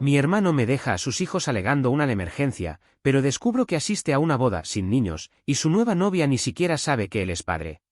Mi hermano me deja a sus hijos alegando una emergencia, pero descubro que asiste a una boda sin niños, y su nueva novia ni siquiera sabe que él es padre.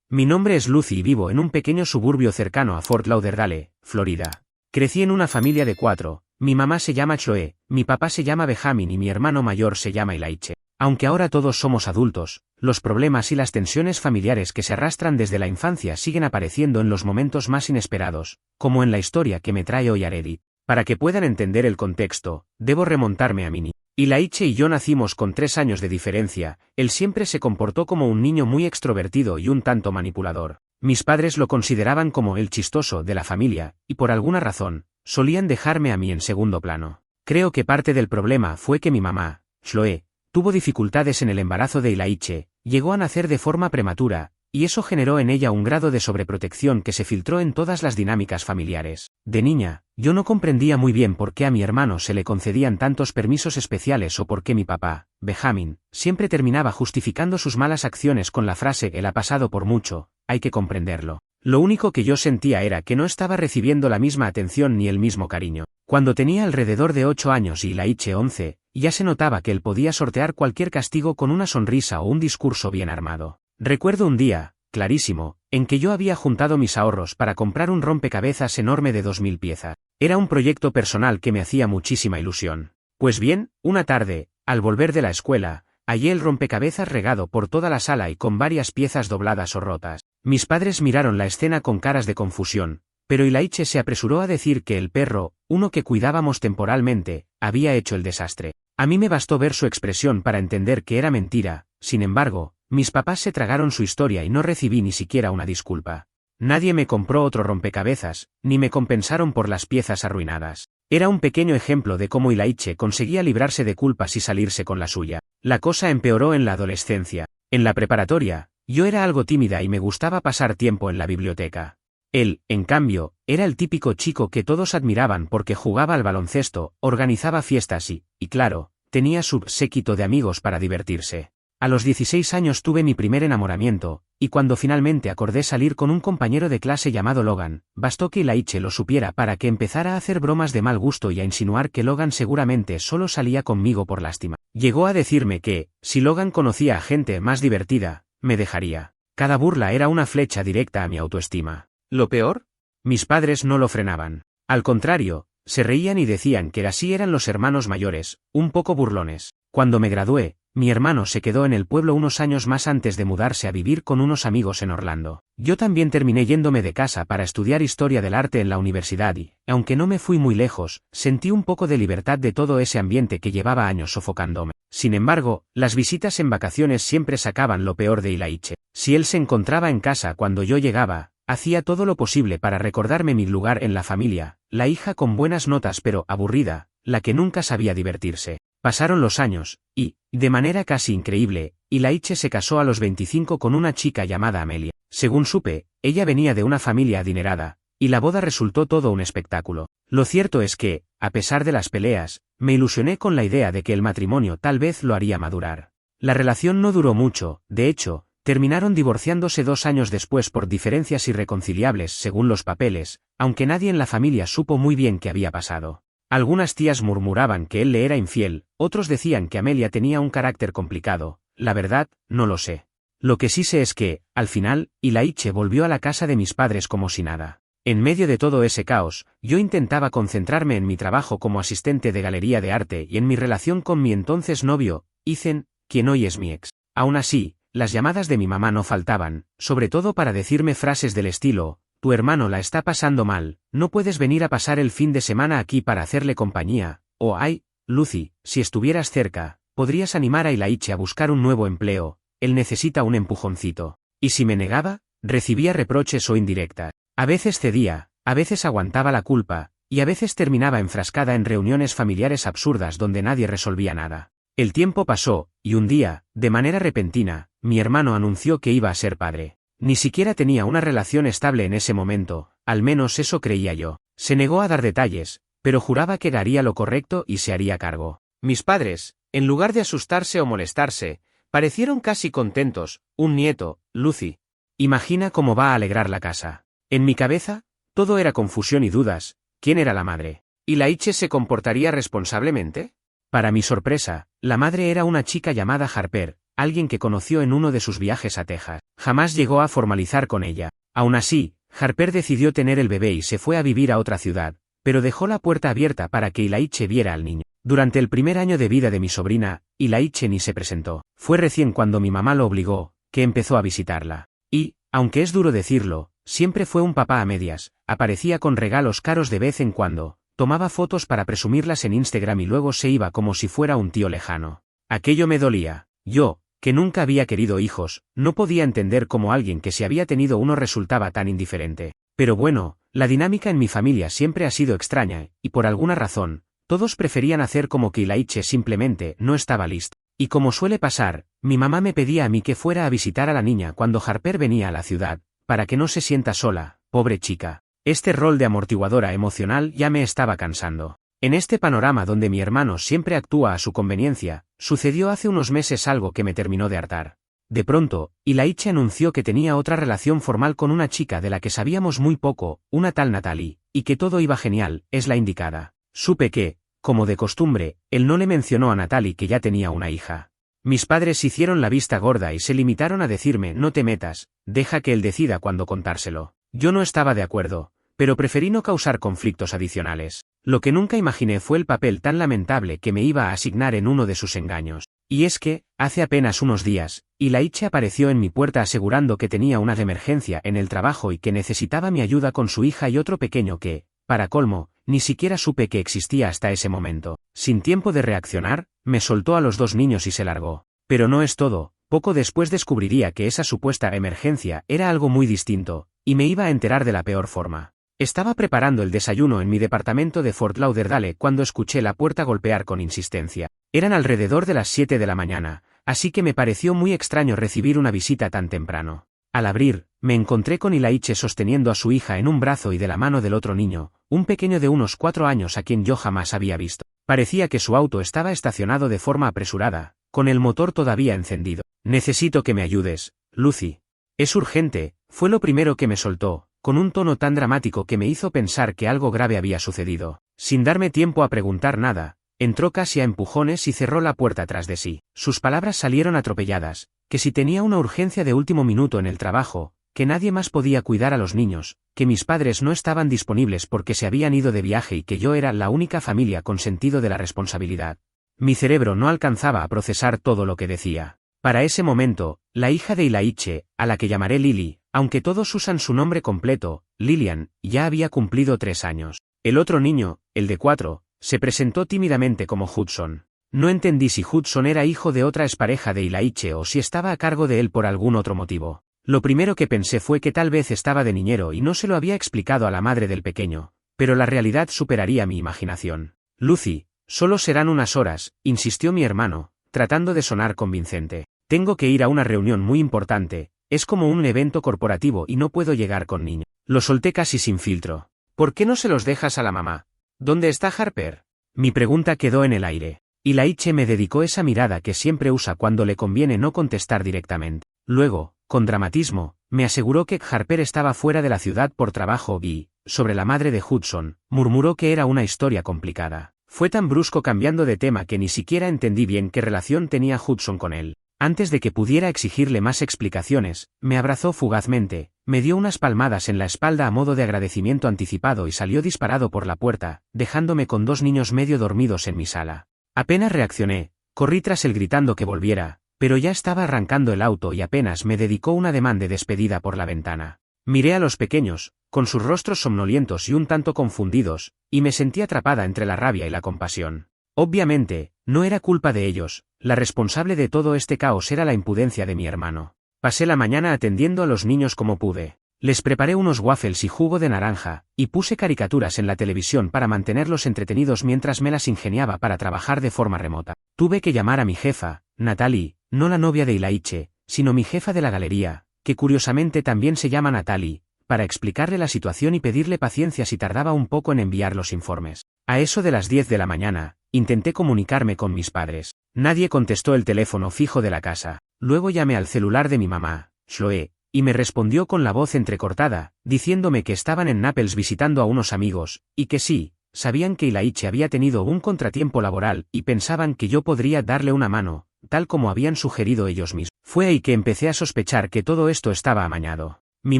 Mi nombre es Lucy y vivo en un pequeño suburbio cercano a Fort Lauderdale, Florida. Crecí en una familia de 4, mi mamá se llama Chloe, mi papá se llama Benjamin y mi hermano mayor se llama Elijah. Aunque ahora todos somos adultos, los problemas y las tensiones familiares que se arrastran desde la infancia siguen apareciendo en los momentos más inesperados, como en la historia que me trae hoy Aredith. Para que puedan entender el contexto, debo remontarme a Minnie. Elijah y yo nacimos con 3 años de diferencia, él siempre se comportó como un niño muy extrovertido y un tanto manipulador. Mis padres lo consideraban como el chistoso de la familia, y por alguna razón, solían dejarme a mí en segundo plano. Creo que parte del problema fue que mi mamá, Chloe, tuvo dificultades en el embarazo de Elijah, llegó a nacer de forma prematura, y eso generó en ella un grado de sobreprotección que se filtró en todas las dinámicas familiares. De niña, yo no comprendía muy bien por qué a mi hermano se le concedían tantos permisos especiales o por qué mi papá, Benjamin, siempre terminaba justificando sus malas acciones con la frase «él ha pasado por mucho, hay que comprenderlo». Lo único que yo sentía era que no estaba recibiendo la misma atención ni el mismo cariño. Cuando tenía alrededor de 8 años y Elijah 11, ya se notaba que él podía sortear cualquier castigo con una sonrisa o un discurso bien armado. Recuerdo un día, clarísimo, en que yo había juntado mis ahorros para comprar un rompecabezas enorme de 2000 piezas. Era un proyecto personal que me hacía muchísima ilusión. Pues bien, una tarde, al volver de la escuela, hallé el rompecabezas regado por toda la sala y con varias piezas dobladas o rotas. Mis padres miraron la escena con caras de confusión, pero Elijah se apresuró a decir que el perro, uno que cuidábamos temporalmente, había hecho el desastre. A mí me bastó ver su expresión para entender que era mentira. Sin embargo, mis papás se tragaron su historia y no recibí ni siquiera una disculpa. Nadie me compró otro rompecabezas, ni me compensaron por las piezas arruinadas. Era un pequeño ejemplo de cómo Elijah conseguía librarse de culpas y salirse con la suya. La cosa empeoró en la adolescencia. En la preparatoria, yo era algo tímida y me gustaba pasar tiempo en la biblioteca. Él, en cambio, era el típico chico que todos admiraban porque jugaba al baloncesto, organizaba fiestas y claro, tenía su séquito de amigos para divertirse. A los 16 años tuve mi primer enamoramiento, y cuando finalmente acordé salir con un compañero de clase llamado Logan, bastó que Elijah lo supiera para que empezara a hacer bromas de mal gusto y a insinuar que Logan seguramente solo salía conmigo por lástima. Llegó a decirme que, si Logan conocía a gente más divertida, me dejaría. Cada burla era una flecha directa a mi autoestima. ¿Lo peor? Mis padres no lo frenaban. Al contrario, se reían y decían que así eran los hermanos mayores, un poco burlones. Cuando me gradué, mi hermano se quedó en el pueblo unos años más antes de mudarse a vivir con unos amigos en Orlando. Yo también terminé yéndome de casa para estudiar historia del arte en la universidad y, aunque no me fui muy lejos, sentí un poco de libertad de todo ese ambiente que llevaba años sofocándome. Sin embargo, las visitas en vacaciones siempre sacaban lo peor de Elijah. Si él se encontraba en casa cuando yo llegaba, hacía todo lo posible para recordarme mi lugar en la familia, la hija con buenas notas pero aburrida, la que nunca sabía divertirse. Pasaron los años, y, de manera casi increíble, Elijah se casó a los 25 con una chica llamada Amelia. Según supe, ella venía de una familia adinerada, y la boda resultó todo un espectáculo. Lo cierto es que, a pesar de las peleas, me ilusioné con la idea de que el matrimonio tal vez lo haría madurar. La relación no duró mucho, de hecho, terminaron divorciándose 2 años después por diferencias irreconciliables según los papeles, aunque nadie en la familia supo muy bien qué había pasado. Algunas tías murmuraban que él le era infiel, otros decían que Amelia tenía un carácter complicado. La verdad, no lo sé. Lo que sí sé es que, al final, Elijah volvió a la casa de mis padres como si nada. En medio de todo ese caos, yo intentaba concentrarme en mi trabajo como asistente de galería de arte y en mi relación con mi entonces novio, Ethan, quien hoy es mi ex. Aún así, las llamadas de mi mamá no faltaban, sobre todo para decirme frases del estilo: tu hermano la está pasando mal, no puedes venir a pasar el fin de semana aquí para hacerle compañía, o ay, Lucy, si estuvieras cerca, podrías animar a Elijah a buscar un nuevo empleo, él necesita un empujoncito. Y si me negaba, recibía reproches o indirectas. A veces cedía, a veces aguantaba la culpa, y a veces terminaba enfrascada en reuniones familiares absurdas donde nadie resolvía nada. El tiempo pasó, y un día, de manera repentina, mi hermano anunció que iba a ser padre. Ni siquiera tenía una relación estable en ese momento, al menos eso creía yo. Se negó a dar detalles, pero juraba que haría lo correcto y se haría cargo. Mis padres, en lugar de asustarse o molestarse, parecieron casi contentos. Un nieto, Lucy. Imagina cómo va a alegrar la casa. En mi cabeza, todo era confusión y dudas. ¿Quién era la madre? ¿Ilaiche se comportaría responsablemente? Para mi sorpresa, la madre era una chica llamada Harper, alguien que conoció en uno de sus viajes a Texas. Jamás llegó a formalizar con ella. Aún así, Harper decidió tener el bebé y se fue a vivir a otra ciudad, pero dejó la puerta abierta para que Ilaiche viera al niño. Durante el primer año de vida de mi sobrina, Ilaiche ni se presentó. Fue recién cuando mi mamá lo obligó, que empezó a visitarla. Y, aunque es duro decirlo, siempre fue un papá a medias, aparecía con regalos caros de vez en cuando, tomaba fotos para presumirlas en Instagram y luego se iba como si fuera un tío lejano. Aquello me dolía. Yo, que nunca había querido hijos, no podía entender cómo alguien que se había tenido uno resultaba tan indiferente. Pero bueno, la dinámica en mi familia siempre ha sido extraña, y por alguna razón, todos preferían hacer como que Ilaiche simplemente no estaba listo. Y como suele pasar, mi mamá me pedía a mí que fuera a visitar a la niña cuando Harper venía a la ciudad, para que no se sienta sola, pobre chica. Este rol de amortiguadora emocional ya me estaba cansando. En este panorama donde mi hermano siempre actúa a su conveniencia, sucedió hace unos meses algo que me terminó de hartar. De pronto, Ilaiche anunció que tenía otra relación formal con una chica de la que sabíamos muy poco, una tal Natalie, y que todo iba genial, es la indicada. Supe que, como de costumbre, él no le mencionó a Natalie que ya tenía una hija. Mis padres hicieron la vista gorda y se limitaron a decirme no te metas, deja que él decida cuándo contárselo. Yo no estaba de acuerdo, pero preferí no causar conflictos adicionales. Lo que nunca imaginé fue el papel tan lamentable que me iba a asignar en uno de sus engaños. Y es que, hace apenas unos días, Ilaiche apareció en mi puerta asegurando que tenía una emergencia en el trabajo y que necesitaba mi ayuda con su hija y otro pequeño que, para colmo, ni siquiera supe que existía hasta ese momento. Sin tiempo de reaccionar, me soltó a los dos niños y se largó. Pero no es todo, poco después descubriría que esa supuesta emergencia era algo muy distinto, y me iba a enterar de la peor forma. Estaba preparando el desayuno en mi departamento de Fort Lauderdale cuando escuché la puerta golpear con insistencia. Eran alrededor de las 7 de la mañana, así que me pareció muy extraño recibir una visita tan temprano. Al abrir, me encontré con Ilaiche sosteniendo a su hija en un brazo y de la mano del otro niño, un pequeño de unos 4 años a quien yo jamás había visto. Parecía que su auto estaba estacionado de forma apresurada, con el motor todavía encendido. Necesito que me ayudes, Lucy. Es urgente, fue lo primero que me soltó, con un tono tan dramático que me hizo pensar que algo grave había sucedido. Sin darme tiempo a preguntar nada, entró casi a empujones y cerró la puerta tras de sí. Sus palabras salieron atropelladas, que si tenía una urgencia de último minuto en el trabajo, que nadie más podía cuidar a los niños, que mis padres no estaban disponibles porque se habían ido de viaje y que yo era la única familia con sentido de la responsabilidad. Mi cerebro no alcanzaba a procesar todo lo que decía. Para ese momento, la hija de Ilaiche, a la que llamaré Lily, aunque todos usan su nombre completo, Lillian, ya había cumplido 3 años. El otro niño, el de 4, se presentó tímidamente como Hudson. No entendí si Hudson era hijo de otra expareja de Ilaiche o si estaba a cargo de él por algún otro motivo. Lo primero que pensé fue que tal vez estaba de niñero y no se lo había explicado a la madre del pequeño, pero la realidad superaría mi imaginación. Lucy, solo serán unas horas, insistió mi hermano, tratando de sonar convincente. Tengo que ir a una reunión muy importante, es como un evento corporativo y no puedo llegar con niño. Lo solté casi sin filtro. ¿Por qué no se los dejas a la mamá? ¿Dónde está Harper? Mi pregunta quedó en el aire. Ilaiche me dedicó esa mirada que siempre usa cuando le conviene no contestar directamente. Luego, con dramatismo, me aseguró que Harper estaba fuera de la ciudad por trabajo y, sobre la madre de Hudson, murmuró que era una historia complicada. Fue tan brusco cambiando de tema que ni siquiera entendí bien qué relación tenía Hudson con él. Antes de que pudiera exigirle más explicaciones, me abrazó fugazmente, me dio unas palmadas en la espalda a modo de agradecimiento anticipado y salió disparado por la puerta, dejándome con 2 niños medio dormidos en mi sala. Apenas reaccioné, corrí tras él gritando que volviera, pero ya estaba arrancando el auto y apenas me dedicó un ademán de despedida por la ventana. Miré a los pequeños, con sus rostros somnolientos y un tanto confundidos, y me sentí atrapada entre la rabia y la compasión. Obviamente, no era culpa de ellos, la responsable de todo este caos era la impudencia de mi hermano. Pasé la mañana atendiendo a los niños como pude. Les preparé unos waffles y jugo de naranja, y puse caricaturas en la televisión para mantenerlos entretenidos mientras me las ingeniaba para trabajar de forma remota. Tuve que llamar a mi jefa, Natalie, no la novia de Ilaiche, sino mi jefa de la galería, que curiosamente también se llama Natalie, para explicarle la situación y pedirle paciencia si tardaba un poco en enviar los informes. A eso de las 10 de la mañana, intenté comunicarme con mis padres. Nadie contestó el teléfono fijo de la casa. Luego llamé al celular de mi mamá, Chloe, y me respondió con la voz entrecortada, diciéndome que estaban en Naples visitando a unos amigos, y que sí, sabían que Ilaiche había tenido un contratiempo laboral y pensaban que yo podría darle una mano, tal como habían sugerido ellos mismos. Fue ahí que empecé a sospechar que todo esto estaba amañado. Mi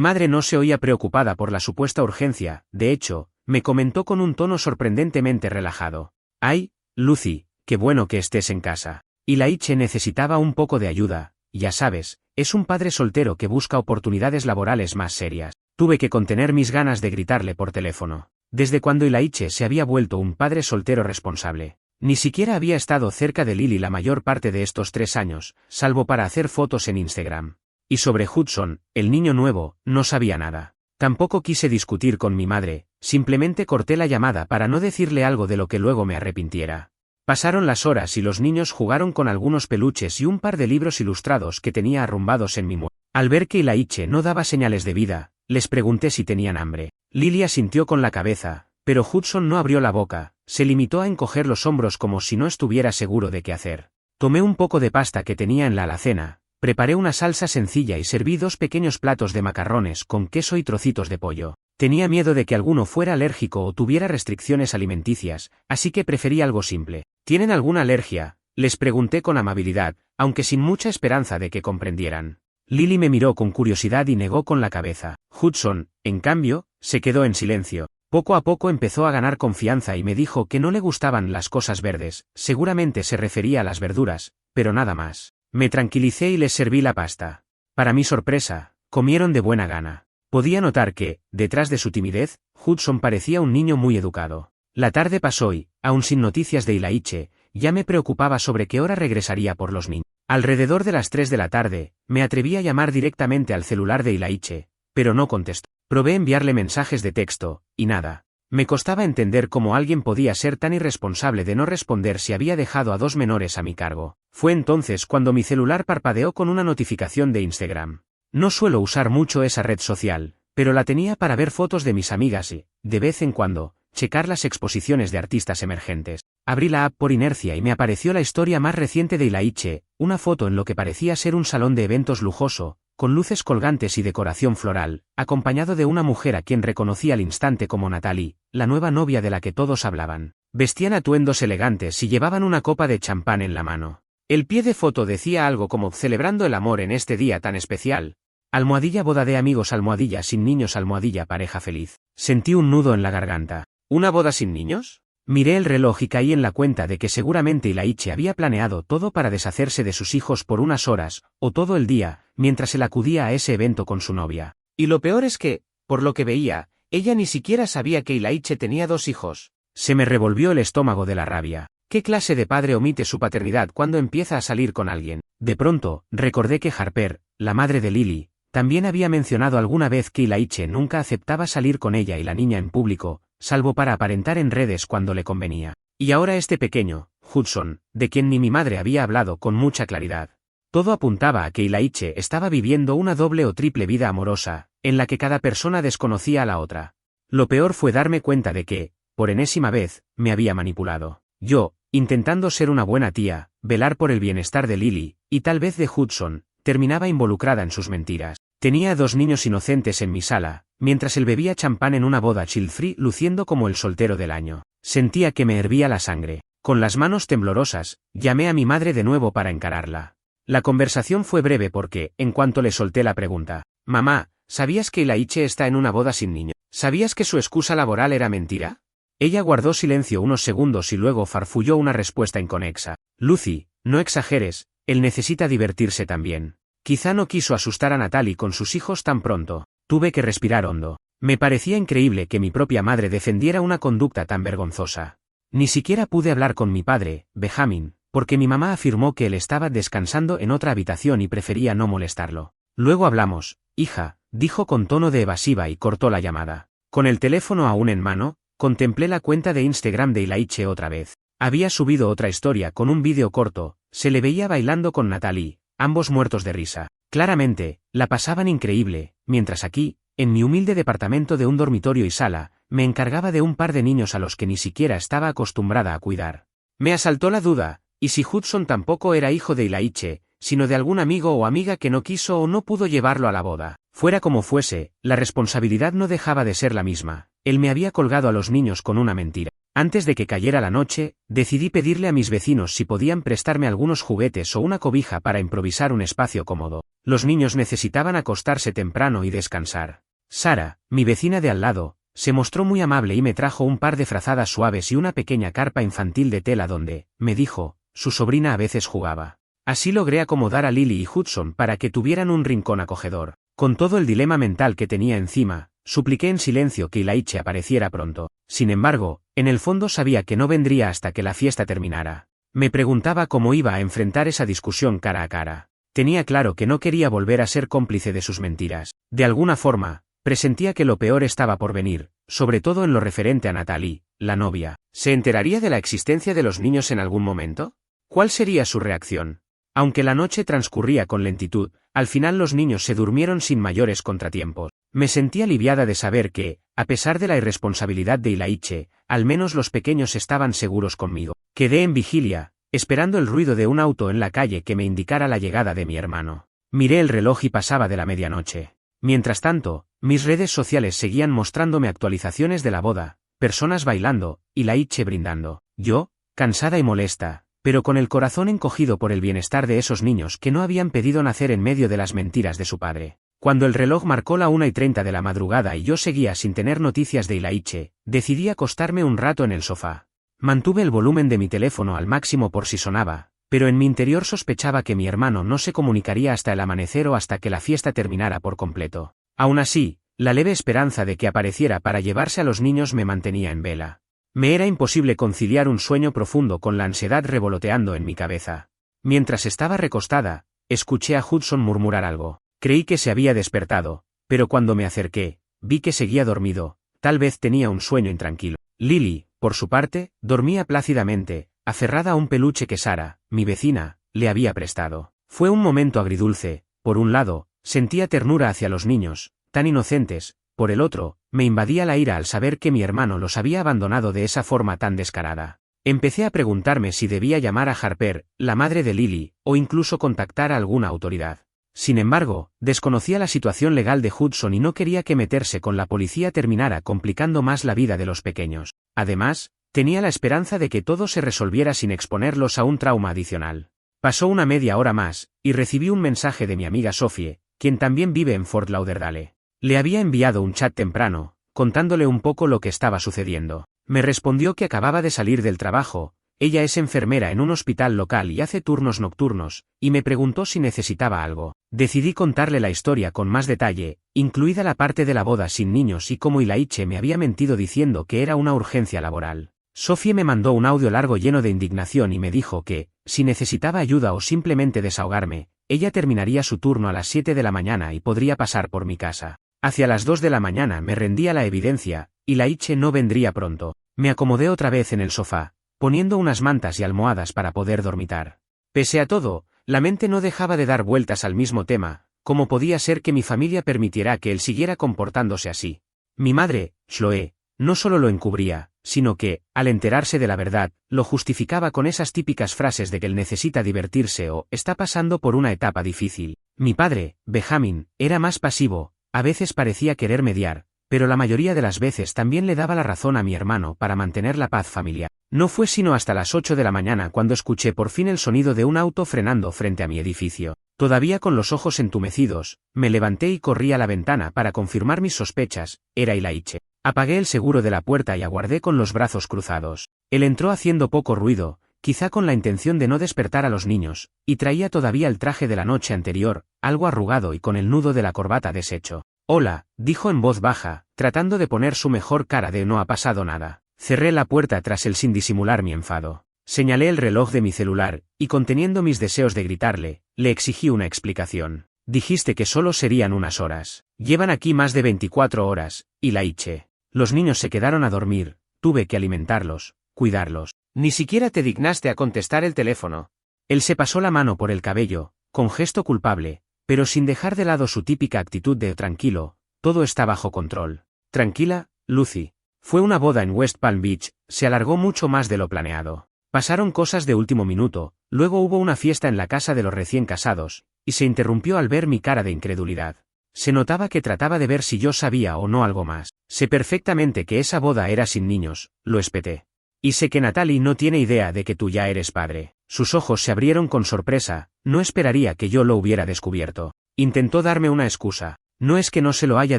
madre no se oía preocupada por la supuesta urgencia, de hecho, me comentó con un tono sorprendentemente relajado. «Ay, Lucy, qué bueno que estés en casa. Ilaiche necesitaba un poco de ayuda, ya sabes, es un padre soltero que busca oportunidades laborales más serias». Tuve que contener mis ganas de gritarle por teléfono. Desde cuando Ilaiche se había vuelto un padre soltero responsable. Ni siquiera había estado cerca de Lily la mayor parte de estos 3 años, salvo para hacer fotos en Instagram. Y sobre Hudson, el niño nuevo, no sabía nada. Tampoco quise discutir con mi madre, simplemente corté la llamada para no decirle algo de lo que luego me arrepintiera. Pasaron las horas y los niños jugaron con algunos peluches y un par de libros ilustrados que tenía arrumbados en mi mueble. Al ver que Ilaiche no daba señales de vida, les pregunté si tenían hambre. Lily asintió con la cabeza, pero Hudson no abrió la boca, se limitó a encoger los hombros como si no estuviera seguro de qué hacer. Tomé un poco de pasta que tenía en la alacena, preparé una salsa sencilla y serví 2 pequeños platos de macarrones con queso y trocitos de pollo. Tenía miedo de que alguno fuera alérgico o tuviera restricciones alimenticias, así que preferí algo simple. ¿Tienen alguna alergia?, les pregunté con amabilidad, aunque sin mucha esperanza de que comprendieran. Lily me miró con curiosidad y negó con la cabeza. Hudson, en cambio, se quedó en silencio. Poco a poco empezó a ganar confianza y me dijo que no le gustaban las cosas verdes, seguramente se refería a las verduras, pero nada más. Me tranquilicé y les serví la pasta. Para mi sorpresa, comieron de buena gana. Podía notar que, detrás de su timidez, Hudson parecía un niño muy educado. La tarde pasó y, aun sin noticias de Ilaiche, ya me preocupaba sobre qué hora regresaría por los niños. Alrededor de las 3 de la tarde, me atreví a llamar directamente al celular de Ilaiche, pero no contestó. Probé enviarle mensajes de texto, y nada. Me costaba entender cómo alguien podía ser tan irresponsable de no responder si había dejado a 2 menores a mi cargo. Fue entonces cuando mi celular parpadeó con una notificación de Instagram. No suelo usar mucho esa red social, pero la tenía para ver fotos de mis amigas y, de vez en cuando, checar las exposiciones de artistas emergentes. Abrí la app por inercia y me apareció la historia más reciente de Ilaiche, una foto en lo que parecía ser un salón de eventos lujoso, con luces colgantes y decoración floral, acompañado de una mujer a quien reconocí al instante como Natalie, la nueva novia de la que todos hablaban. Vestían atuendos elegantes y llevaban una copa de champán en la mano. El pie de foto decía algo como celebrando el amor en este día tan especial. Almohadilla boda de amigos, almohadilla sin niños, almohadilla pareja feliz. Sentí un nudo en la garganta. ¿Una boda sin niños? Miré el reloj y caí en la cuenta de que seguramente Ilaiche había planeado todo para deshacerse de sus hijos por unas horas, o todo el día, mientras él acudía a ese evento con su novia. Y lo peor es que, por lo que veía, ella ni siquiera sabía que Ilaiche tenía 2 hijos. Se me revolvió el estómago de la rabia. ¿Qué clase de padre omite su paternidad cuando empieza a salir con alguien? De pronto, recordé que Harper, la madre de Lily, también había mencionado alguna vez que Ilaiche nunca aceptaba salir con ella y la niña en público, salvo para aparentar en redes cuando le convenía. Y ahora este pequeño, Hudson, de quien ni mi madre había hablado con mucha claridad. Todo apuntaba a que Ilaiche estaba viviendo una doble o triple vida amorosa, en la que cada persona desconocía a la otra. Lo peor fue darme cuenta de que, por enésima vez, me había manipulado. Yo, intentando ser una buena tía, velar por el bienestar de Lily, y tal vez de Hudson, terminaba involucrada en sus mentiras. Tenía 2 niños inocentes en mi sala, mientras él bebía champán en una boda chill-free luciendo como el soltero del año. Sentía que me hervía la sangre. Con las manos temblorosas, llamé a mi madre de nuevo para encararla. La conversación fue breve porque, en cuanto le solté la pregunta, «Mamá, ¿sabías que Ilaiche está en una boda sin niño? ¿Sabías que su excusa laboral era mentira?» Ella guardó silencio unos segundos y luego farfulló una respuesta inconexa. «Lucy, no exageres, él necesita divertirse también». Quizá no quiso asustar a Natalie con sus hijos tan pronto. Tuve que respirar hondo. Me parecía increíble que mi propia madre defendiera una conducta tan vergonzosa. Ni siquiera pude hablar con mi padre, Benjamin, porque mi mamá afirmó que él estaba descansando en otra habitación y prefería no molestarlo. «Luego hablamos, hija», dijo con tono de evasiva y cortó la llamada. Con el teléfono aún en mano, contemplé la cuenta de Instagram de Ilaiche otra vez. Había subido otra historia con un vídeo corto, se le veía bailando con Natalie, ambos muertos de risa. Claramente, la pasaban increíble, mientras aquí, en mi humilde departamento de un dormitorio y sala, me encargaba de un par de niños a los que ni siquiera estaba acostumbrada a cuidar. Me asaltó la duda, ¿y si Hudson tampoco era hijo de Ilaiche, sino de algún amigo o amiga que no quiso o no pudo llevarlo a la boda? Fuera como fuese, la responsabilidad no dejaba de ser la misma. Él me había colgado a los niños con una mentira. Antes de que cayera la noche, decidí pedirle a mis vecinos si podían prestarme algunos juguetes o una cobija para improvisar un espacio cómodo. Los niños necesitaban acostarse temprano y descansar. Sara, mi vecina de al lado, se mostró muy amable y me trajo un par de frazadas suaves y una pequeña carpa infantil de tela donde, me dijo, su sobrina a veces jugaba. Así logré acomodar a Lily y Hudson para que tuvieran un rincón acogedor. Con todo el dilema mental que tenía encima, supliqué en silencio que Ilaiche apareciera pronto. Sin embargo, en el fondo sabía que no vendría hasta que la fiesta terminara. Me preguntaba cómo iba a enfrentar esa discusión cara a cara. Tenía claro que no quería volver a ser cómplice de sus mentiras. De alguna forma, presentía que lo peor estaba por venir, sobre todo en lo referente a Natalie, la novia. ¿Se enteraría de la existencia de los niños en algún momento? ¿Cuál sería su reacción? Aunque la noche transcurría con lentitud, al final los niños se durmieron sin mayores contratiempos. Me sentí aliviada de saber que, a pesar de la irresponsabilidad de Ilaiche, al menos los pequeños estaban seguros conmigo. Quedé en vigilia, esperando el ruido de un auto en la calle que me indicara la llegada de mi hermano. Miré el reloj y pasaba de la medianoche. Mientras tanto, mis redes sociales seguían mostrándome actualizaciones de la boda, personas bailando, Ilaiche brindando. Yo, cansada y molesta, pero con el corazón encogido por el bienestar de esos niños que no habían pedido nacer en medio de las mentiras de su padre. Cuando el reloj marcó la 1:30 de la madrugada y yo seguía sin tener noticias de Ilaiche, decidí acostarme un rato en el sofá. Mantuve el volumen de mi teléfono al máximo por si sonaba, pero en mi interior sospechaba que mi hermano no se comunicaría hasta el amanecer o hasta que la fiesta terminara por completo. Aún así, la leve esperanza de que apareciera para llevarse a los niños me mantenía en vela. Me era imposible conciliar un sueño profundo con la ansiedad revoloteando en mi cabeza. Mientras estaba recostada, escuché a Hudson murmurar algo. Creí que se había despertado, pero cuando me acerqué, vi que seguía dormido, tal vez tenía un sueño intranquilo. Lily, por su parte, dormía plácidamente, aferrada a un peluche que Sara, mi vecina, le había prestado. Fue un momento agridulce. Por un lado, sentía ternura hacia los niños, tan inocentes, por el otro, me invadía la ira al saber que mi hermano los había abandonado de esa forma tan descarada. Empecé a preguntarme si debía llamar a Harper, la madre de Lily, o incluso contactar a alguna autoridad. Sin embargo, desconocía la situación legal de Hudson y no quería que meterse con la policía terminara complicando más la vida de los pequeños. Además, tenía la esperanza de que todo se resolviera sin exponerlos a un trauma adicional. Pasó una media hora más, y recibí un mensaje de mi amiga Sophie, quien también vive en Fort Lauderdale. Le había enviado un chat temprano, contándole un poco lo que estaba sucediendo. Me respondió que acababa de salir del trabajo. Ella es enfermera en un hospital local y hace turnos nocturnos, y me preguntó si necesitaba algo. Decidí contarle la historia con más detalle, incluida la parte de la boda sin niños y cómo Ilaiche me había mentido diciendo que era una urgencia laboral. Sophie me mandó un audio largo lleno de indignación y me dijo que, si necesitaba ayuda o simplemente desahogarme, ella terminaría su turno a las 7 de la mañana y podría pasar por mi casa. Hacia las 2 de la mañana me rendí a la evidencia, Ilaiche no vendría pronto. Me acomodé otra vez en el sofá, poniendo unas mantas y almohadas para poder dormitar. Pese a todo, la mente no dejaba de dar vueltas al mismo tema. ¿Cómo podía ser que mi familia permitiera que él siguiera comportándose así? Mi madre, Chloe, no solo lo encubría, sino que, al enterarse de la verdad, lo justificaba con esas típicas frases de que él necesita divertirse o está pasando por una etapa difícil. Mi padre, Benjamin, era más pasivo, a veces parecía querer mediar, pero la mayoría de las veces también le daba la razón a mi hermano para mantener la paz familiar. No fue sino hasta las 8 de la mañana cuando escuché por fin el sonido de un auto frenando frente a mi edificio. Todavía con los ojos entumecidos, me levanté y corrí a la ventana para confirmar mis sospechas. Era Ilaiche. Apagué el seguro de la puerta y aguardé con los brazos cruzados. Él entró haciendo poco ruido, quizá con la intención de no despertar a los niños, y traía todavía el traje de la noche anterior, algo arrugado y con el nudo de la corbata deshecho. «Hola», dijo en voz baja, tratando de poner su mejor cara de no ha pasado nada. Cerré la puerta tras él sin disimular mi enfado. Señalé el reloj de mi celular, y conteniendo mis deseos de gritarle, le exigí una explicación. «Dijiste que solo serían unas horas. Llevan aquí más de 24 horas, Ilaiche. Los niños se quedaron a dormir, tuve que alimentarlos, cuidarlos. Ni siquiera te dignaste a contestar el teléfono». Él se pasó la mano por el cabello, con gesto culpable, pero sin dejar de lado su típica actitud de tranquilo, todo está bajo control. Tranquila, Lucy. Fue una boda en West Palm Beach, se alargó mucho más de lo planeado. Pasaron cosas de último minuto, luego hubo una fiesta en la casa de los recién casados, y se interrumpió al ver mi cara de incredulidad. Se notaba que trataba de ver si yo sabía o no algo más. Sé perfectamente que esa boda era sin niños, lo espeté. Y sé que Natalie no tiene idea de que tú ya eres padre. Sus ojos se abrieron con sorpresa, no esperaría que yo lo hubiera descubierto. Intentó darme una excusa. No es que no se lo haya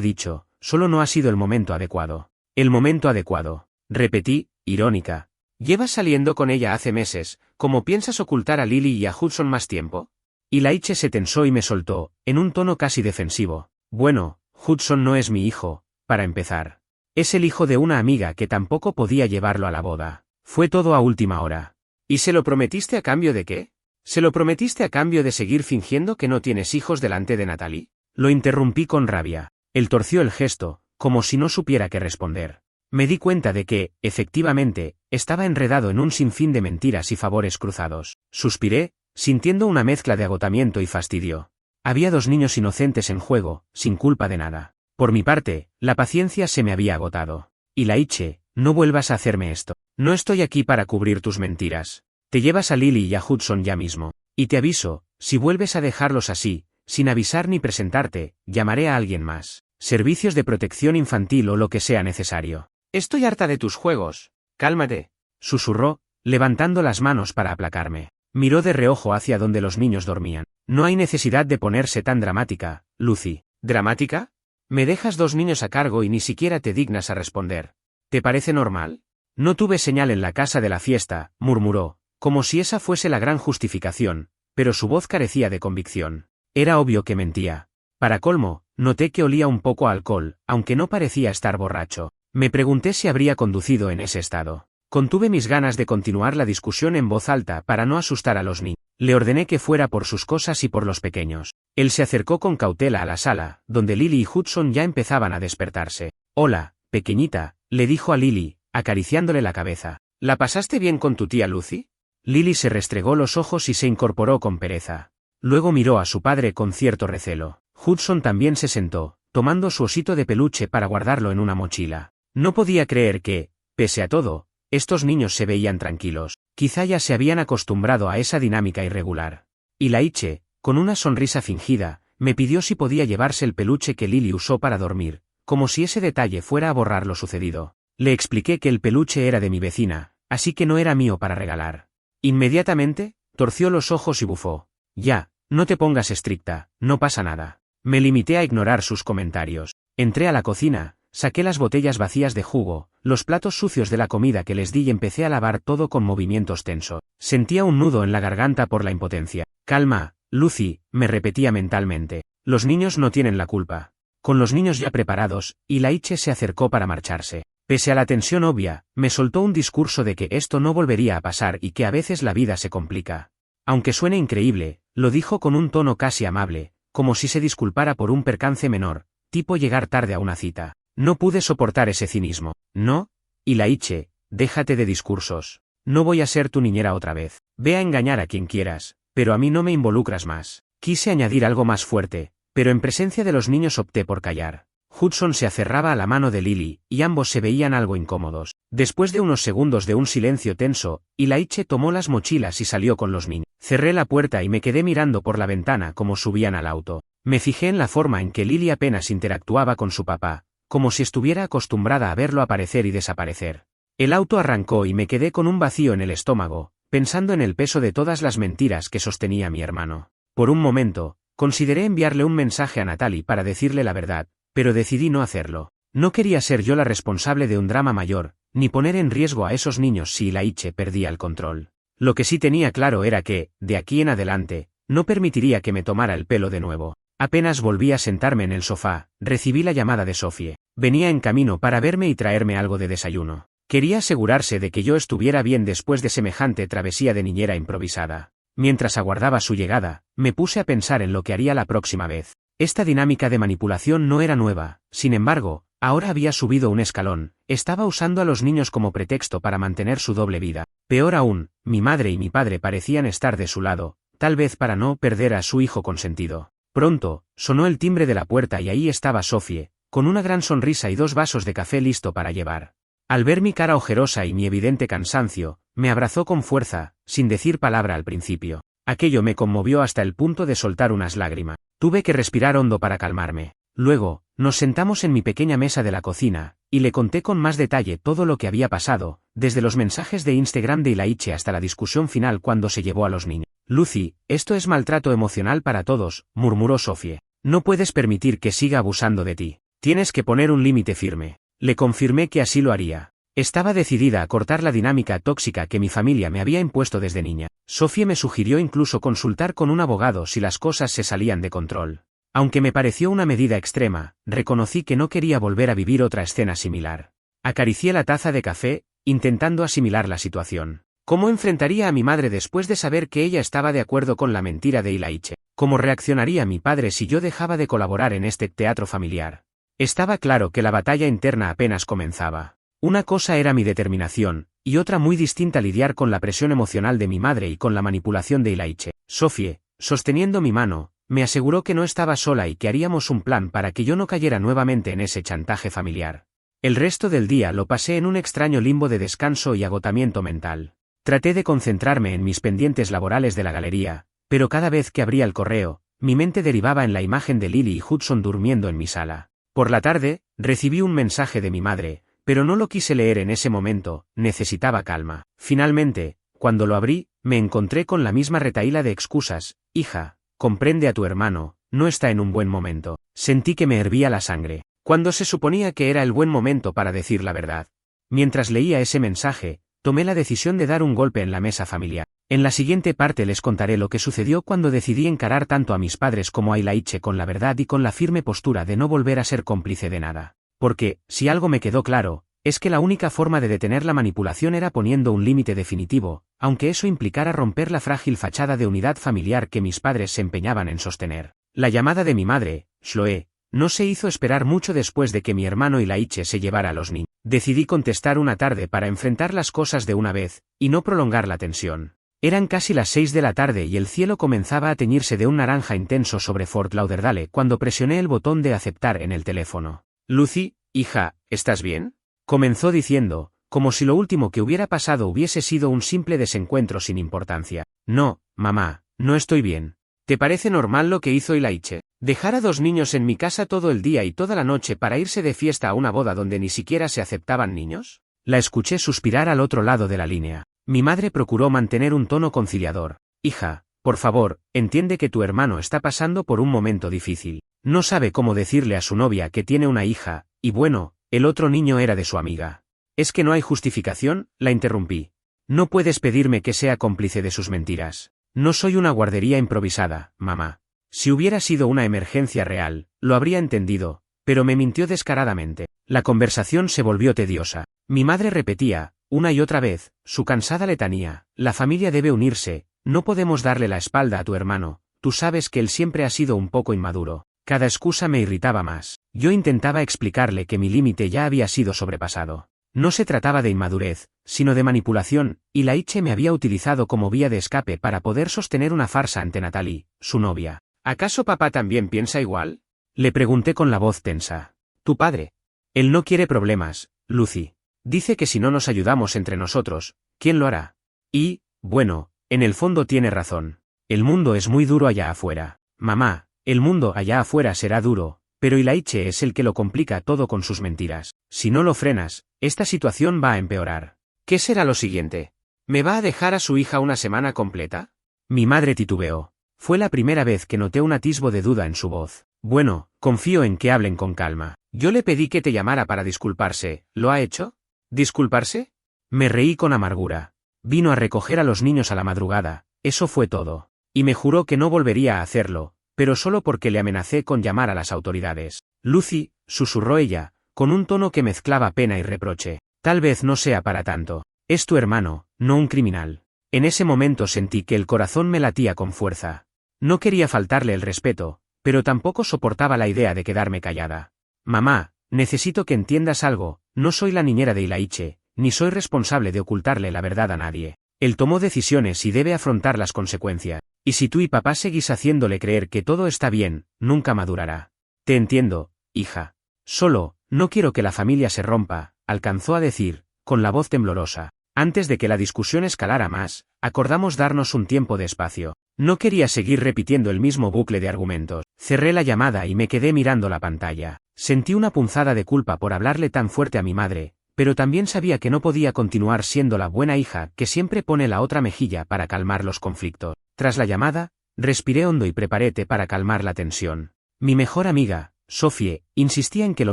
dicho, solo no ha sido el momento adecuado. El momento adecuado. Repetí, irónica. ¿Llevas saliendo con ella hace meses? ¿Cómo piensas ocultar a Lily y a Hudson más tiempo? Y Laiche se tensó y me soltó, en un tono casi defensivo. Bueno, Hudson no es mi hijo, para empezar. Es el hijo de una amiga que tampoco podía llevarlo a la boda. Fue todo a última hora. ¿Y se lo prometiste a cambio de qué? ¿Se lo prometiste a cambio de seguir fingiendo que no tienes hijos delante de Natalie? Lo interrumpí con rabia. Él torció el gesto, como si no supiera qué responder. Me di cuenta de que, efectivamente, estaba enredado en un sinfín de mentiras y favores cruzados. Suspiré, sintiendo una mezcla de agotamiento y fastidio. Había 2 niños inocentes en juego, sin culpa de nada. Por mi parte, la paciencia se me había agotado. Y Laiche, no vuelvas a hacerme esto. No estoy aquí para cubrir tus mentiras. Te llevas a Lily y a Hudson ya mismo. Y te aviso, si vuelves a dejarlos así, sin avisar ni presentarte, llamaré a alguien más. Servicios de protección infantil o lo que sea necesario. Estoy harta de tus juegos. Cálmate, susurró, levantando las manos para aplacarme. Miró de reojo hacia donde los niños dormían. No hay necesidad de ponerse tan dramática, Lucy. ¿Dramática? Me dejas 2 niños a cargo y ni siquiera te dignas a responder. ¿Te parece normal? No tuve señal en la casa de la fiesta, murmuró, como si esa fuese la gran justificación, pero su voz carecía de convicción. Era obvio que mentía. Para colmo, noté que olía un poco a alcohol, aunque no parecía estar borracho. Me pregunté si habría conducido en ese estado. Contuve mis ganas de continuar la discusión en voz alta para no asustar a los niños. Le ordené que fuera por sus cosas y por los pequeños. Él se acercó con cautela a la sala, donde Lily y Hudson ya empezaban a despertarse. Hola, pequeñita, le dijo a Lily, acariciándole la cabeza. ¿La pasaste bien con tu tía Lucy? Lily se restregó los ojos y se incorporó con pereza. Luego miró a su padre con cierto recelo. Hudson también se sentó, tomando su osito de peluche para guardarlo en una mochila. No podía creer que, pese a todo, estos niños se veían tranquilos. Quizá ya se habían acostumbrado a esa dinámica irregular. Y Laiche, con una sonrisa fingida, me pidió si podía llevarse el peluche que Lily usó para dormir, como si ese detalle fuera a borrar lo sucedido. Le expliqué que el peluche era de mi vecina, así que no era mío para regalar. Inmediatamente, torció los ojos y bufó. Ya, no te pongas estricta, no pasa nada. Me limité a ignorar sus comentarios. Entré a la cocina, saqué las botellas vacías de jugo, los platos sucios de la comida que les di y empecé a lavar todo con movimientos tensos. Sentía un nudo en la garganta por la impotencia. Calma, Lucy, me repetía mentalmente. Los niños no tienen la culpa. Con los niños ya preparados, y Laiche se acercó para marcharse. Pese a la tensión obvia, me soltó un discurso de que esto no volvería a pasar y que a veces la vida se complica. Aunque suene increíble, lo dijo con un tono casi amable, como si se disculpara por un percance menor, tipo llegar tarde a una cita. No pude soportar ese cinismo. No, y Laiche, déjate de discursos. No voy a ser tu niñera otra vez. Ve a engañar a quien quieras, pero a mí no me involucras más. Quise añadir algo más fuerte, pero en presencia de los niños opté por callar. Hudson se aferraba a la mano de Lily, y ambos se veían algo incómodos. Después de unos segundos de un silencio tenso, Laiche tomó las mochilas y salió con los niños. Cerré la puerta y me quedé mirando por la ventana como subían al auto. Me fijé en la forma en que Lily apenas interactuaba con su papá, como si estuviera acostumbrada a verlo aparecer y desaparecer. El auto arrancó y me quedé con un vacío en el estómago, pensando en el peso de todas las mentiras que sostenía mi hermano. Por un momento, consideré enviarle un mensaje a Natalie para decirle la verdad, pero decidí no hacerlo. No quería ser yo la responsable de un drama mayor, ni poner en riesgo a esos niños si Laiche perdía el control. Lo que sí tenía claro era que, de aquí en adelante, no permitiría que me tomara el pelo de nuevo. Apenas volví a sentarme en el sofá, recibí la llamada de Sophie. Venía en camino para verme y traerme algo de desayuno. Quería asegurarse de que yo estuviera bien después de semejante travesía de niñera improvisada. Mientras aguardaba su llegada, me puse a pensar en lo que haría la próxima vez. Esta dinámica de manipulación no era nueva, sin embargo, ahora había subido un escalón, estaba usando a los niños como pretexto para mantener su doble vida. Peor aún, mi madre y mi padre parecían estar de su lado, tal vez para no perder a su hijo consentido. Pronto, sonó el timbre de la puerta y ahí estaba Sophie, con una gran sonrisa y 2 vasos de café listo para llevar. Al ver mi cara ojerosa y mi evidente cansancio, me abrazó con fuerza, sin decir palabra al principio. Aquello me conmovió hasta el punto de soltar unas lágrimas. Tuve que respirar hondo para calmarme. Luego, nos sentamos en mi pequeña mesa de la cocina, y le conté con más detalle todo lo que había pasado, desde los mensajes de Instagram de Ilaiche hasta la discusión final cuando se llevó a los niños. Lucy, esto es maltrato emocional para todos, murmuró Sophie. No puedes permitir que siga abusando de ti. Tienes que poner un límite firme. Le confirmé que así lo haría. Estaba decidida a cortar la dinámica tóxica que mi familia me había impuesto desde niña. Sophie me sugirió incluso consultar con un abogado si las cosas se salían de control. Aunque me pareció una medida extrema, reconocí que no quería volver a vivir otra escena similar. Acaricié la taza de café, intentando asimilar la situación. ¿Cómo enfrentaría a mi madre después de saber que ella estaba de acuerdo con la mentira de Ilaiche? ¿Cómo reaccionaría mi padre si yo dejaba de colaborar en este teatro familiar? Estaba claro que la batalla interna apenas comenzaba. Una cosa era mi determinación, y otra muy distinta lidiar con la presión emocional de mi madre y con la manipulación de Ilaiche. Sophie, sosteniendo mi mano, me aseguró que no estaba sola y que haríamos un plan para que yo no cayera nuevamente en ese chantaje familiar. El resto del día lo pasé en un extraño limbo de descanso y agotamiento mental. Traté de concentrarme en mis pendientes laborales de la galería, pero cada vez que abría el correo, mi mente derivaba en la imagen de Lily y Hudson durmiendo en mi sala. Por la tarde, recibí un mensaje de mi madre, pero no lo quise leer en ese momento, necesitaba calma. Finalmente, cuando lo abrí, me encontré con la misma retahíla de excusas. Hija, comprende a tu hermano, no está en un buen momento. Sentí que me hervía la sangre. Cuando se suponía que era el buen momento para decir la verdad. Mientras leía ese mensaje, tomé la decisión de dar un golpe en la mesa familiar. En la siguiente parte les contaré lo que sucedió cuando decidí encarar tanto a mis padres como a Ilaiche con la verdad y con la firme postura de no volver a ser cómplice de nada. Porque, si algo me quedó claro, es que la única forma de detener la manipulación era poniendo un límite definitivo, aunque eso implicara romper la frágil fachada de unidad familiar que mis padres se empeñaban en sostener. La llamada de mi madre, Chloe, no se hizo esperar mucho después de que mi hermano Ilaiche se llevara a los niños. Decidí contestar una tarde para enfrentar las cosas de una vez, y no prolongar la tensión. Eran casi las 6 de la tarde y el cielo comenzaba a teñirse de un naranja intenso sobre Fort Lauderdale cuando presioné el botón de aceptar en el teléfono. Lucy, hija, ¿estás bien? Comenzó diciendo, como si lo último que hubiera pasado hubiese sido un simple desencuentro sin importancia. No, mamá, no estoy bien. ¿Te parece normal lo que hizo Ilaiche? ¿Dejar a 2 niños en mi casa todo el día y toda la noche para irse de fiesta a una boda donde ni siquiera se aceptaban niños? La escuché suspirar al otro lado de la línea. Mi madre procuró mantener un tono conciliador. Hija, por favor, entiende que tu hermano está pasando por un momento difícil. No sabe cómo decirle a su novia que tiene una hija, y bueno, el otro niño era de su amiga. ¿Es que no hay justificación?, la interrumpí. No puedes pedirme que sea cómplice de sus mentiras. No soy una guardería improvisada, mamá. Si hubiera sido una emergencia real, lo habría entendido, pero me mintió descaradamente. La conversación se volvió tediosa. Mi madre repetía, una y otra vez, su cansada letanía: la familia debe unirse, no podemos darle la espalda a tu hermano, tú sabes que él siempre ha sido un poco inmaduro. Cada excusa me irritaba más. Yo intentaba explicarle que mi límite ya había sido sobrepasado. No se trataba de inmadurez, sino de manipulación, y Ilaiche me había utilizado como vía de escape para poder sostener una farsa ante Natalie, su novia. ¿Acaso papá también piensa igual?, le pregunté con la voz tensa. Tu padre. Él no quiere problemas, Lucy. Dice que si no nos ayudamos entre nosotros, ¿quién lo hará? Y, bueno, en el fondo tiene razón. El mundo es muy duro allá afuera. Mamá, el mundo allá afuera será duro, pero Ilaiche es el que lo complica todo con sus mentiras. Si no lo frenas, esta situación va a empeorar. ¿Qué será lo siguiente? ¿Me va a dejar a su hija una semana completa? Mi madre titubeó. Fue la primera vez que noté un atisbo de duda en su voz. Bueno, confío en que hablen con calma. Yo le pedí que te llamara para disculparse, ¿lo ha hecho? ¿Disculparse? Me reí con amargura. Vino a recoger a los niños a la madrugada, eso fue todo. Y me juró que no volvería a hacerlo, pero solo porque le amenacé con llamar a las autoridades. Lucy, susurró ella, con un tono que mezclaba pena y reproche. Tal vez no sea para tanto. Es tu hermano, no un criminal. En ese momento sentí que el corazón me latía con fuerza. No quería faltarle el respeto, pero tampoco soportaba la idea de quedarme callada. Mamá, necesito que entiendas algo, no soy la niñera de Ilaiche, ni soy responsable de ocultarle la verdad a nadie. Él tomó decisiones y debe afrontar las consecuencias. Y si tú y papá seguís haciéndole creer que todo está bien, nunca madurará. Te entiendo, hija. Solo, no quiero que la familia se rompa, alcanzó a decir, con la voz temblorosa. Antes de que la discusión escalara más, acordamos darnos un tiempo de espacio. No quería seguir repitiendo el mismo bucle de argumentos. Cerré la llamada y me quedé mirando la pantalla. Sentí una punzada de culpa por hablarle tan fuerte a mi madre, pero también sabía que no podía continuar siendo la buena hija que siempre pone la otra mejilla para calmar los conflictos. Tras la llamada, respiré hondo y preparé té para calmar la tensión. Mi mejor amiga, Sophie, insistía en que lo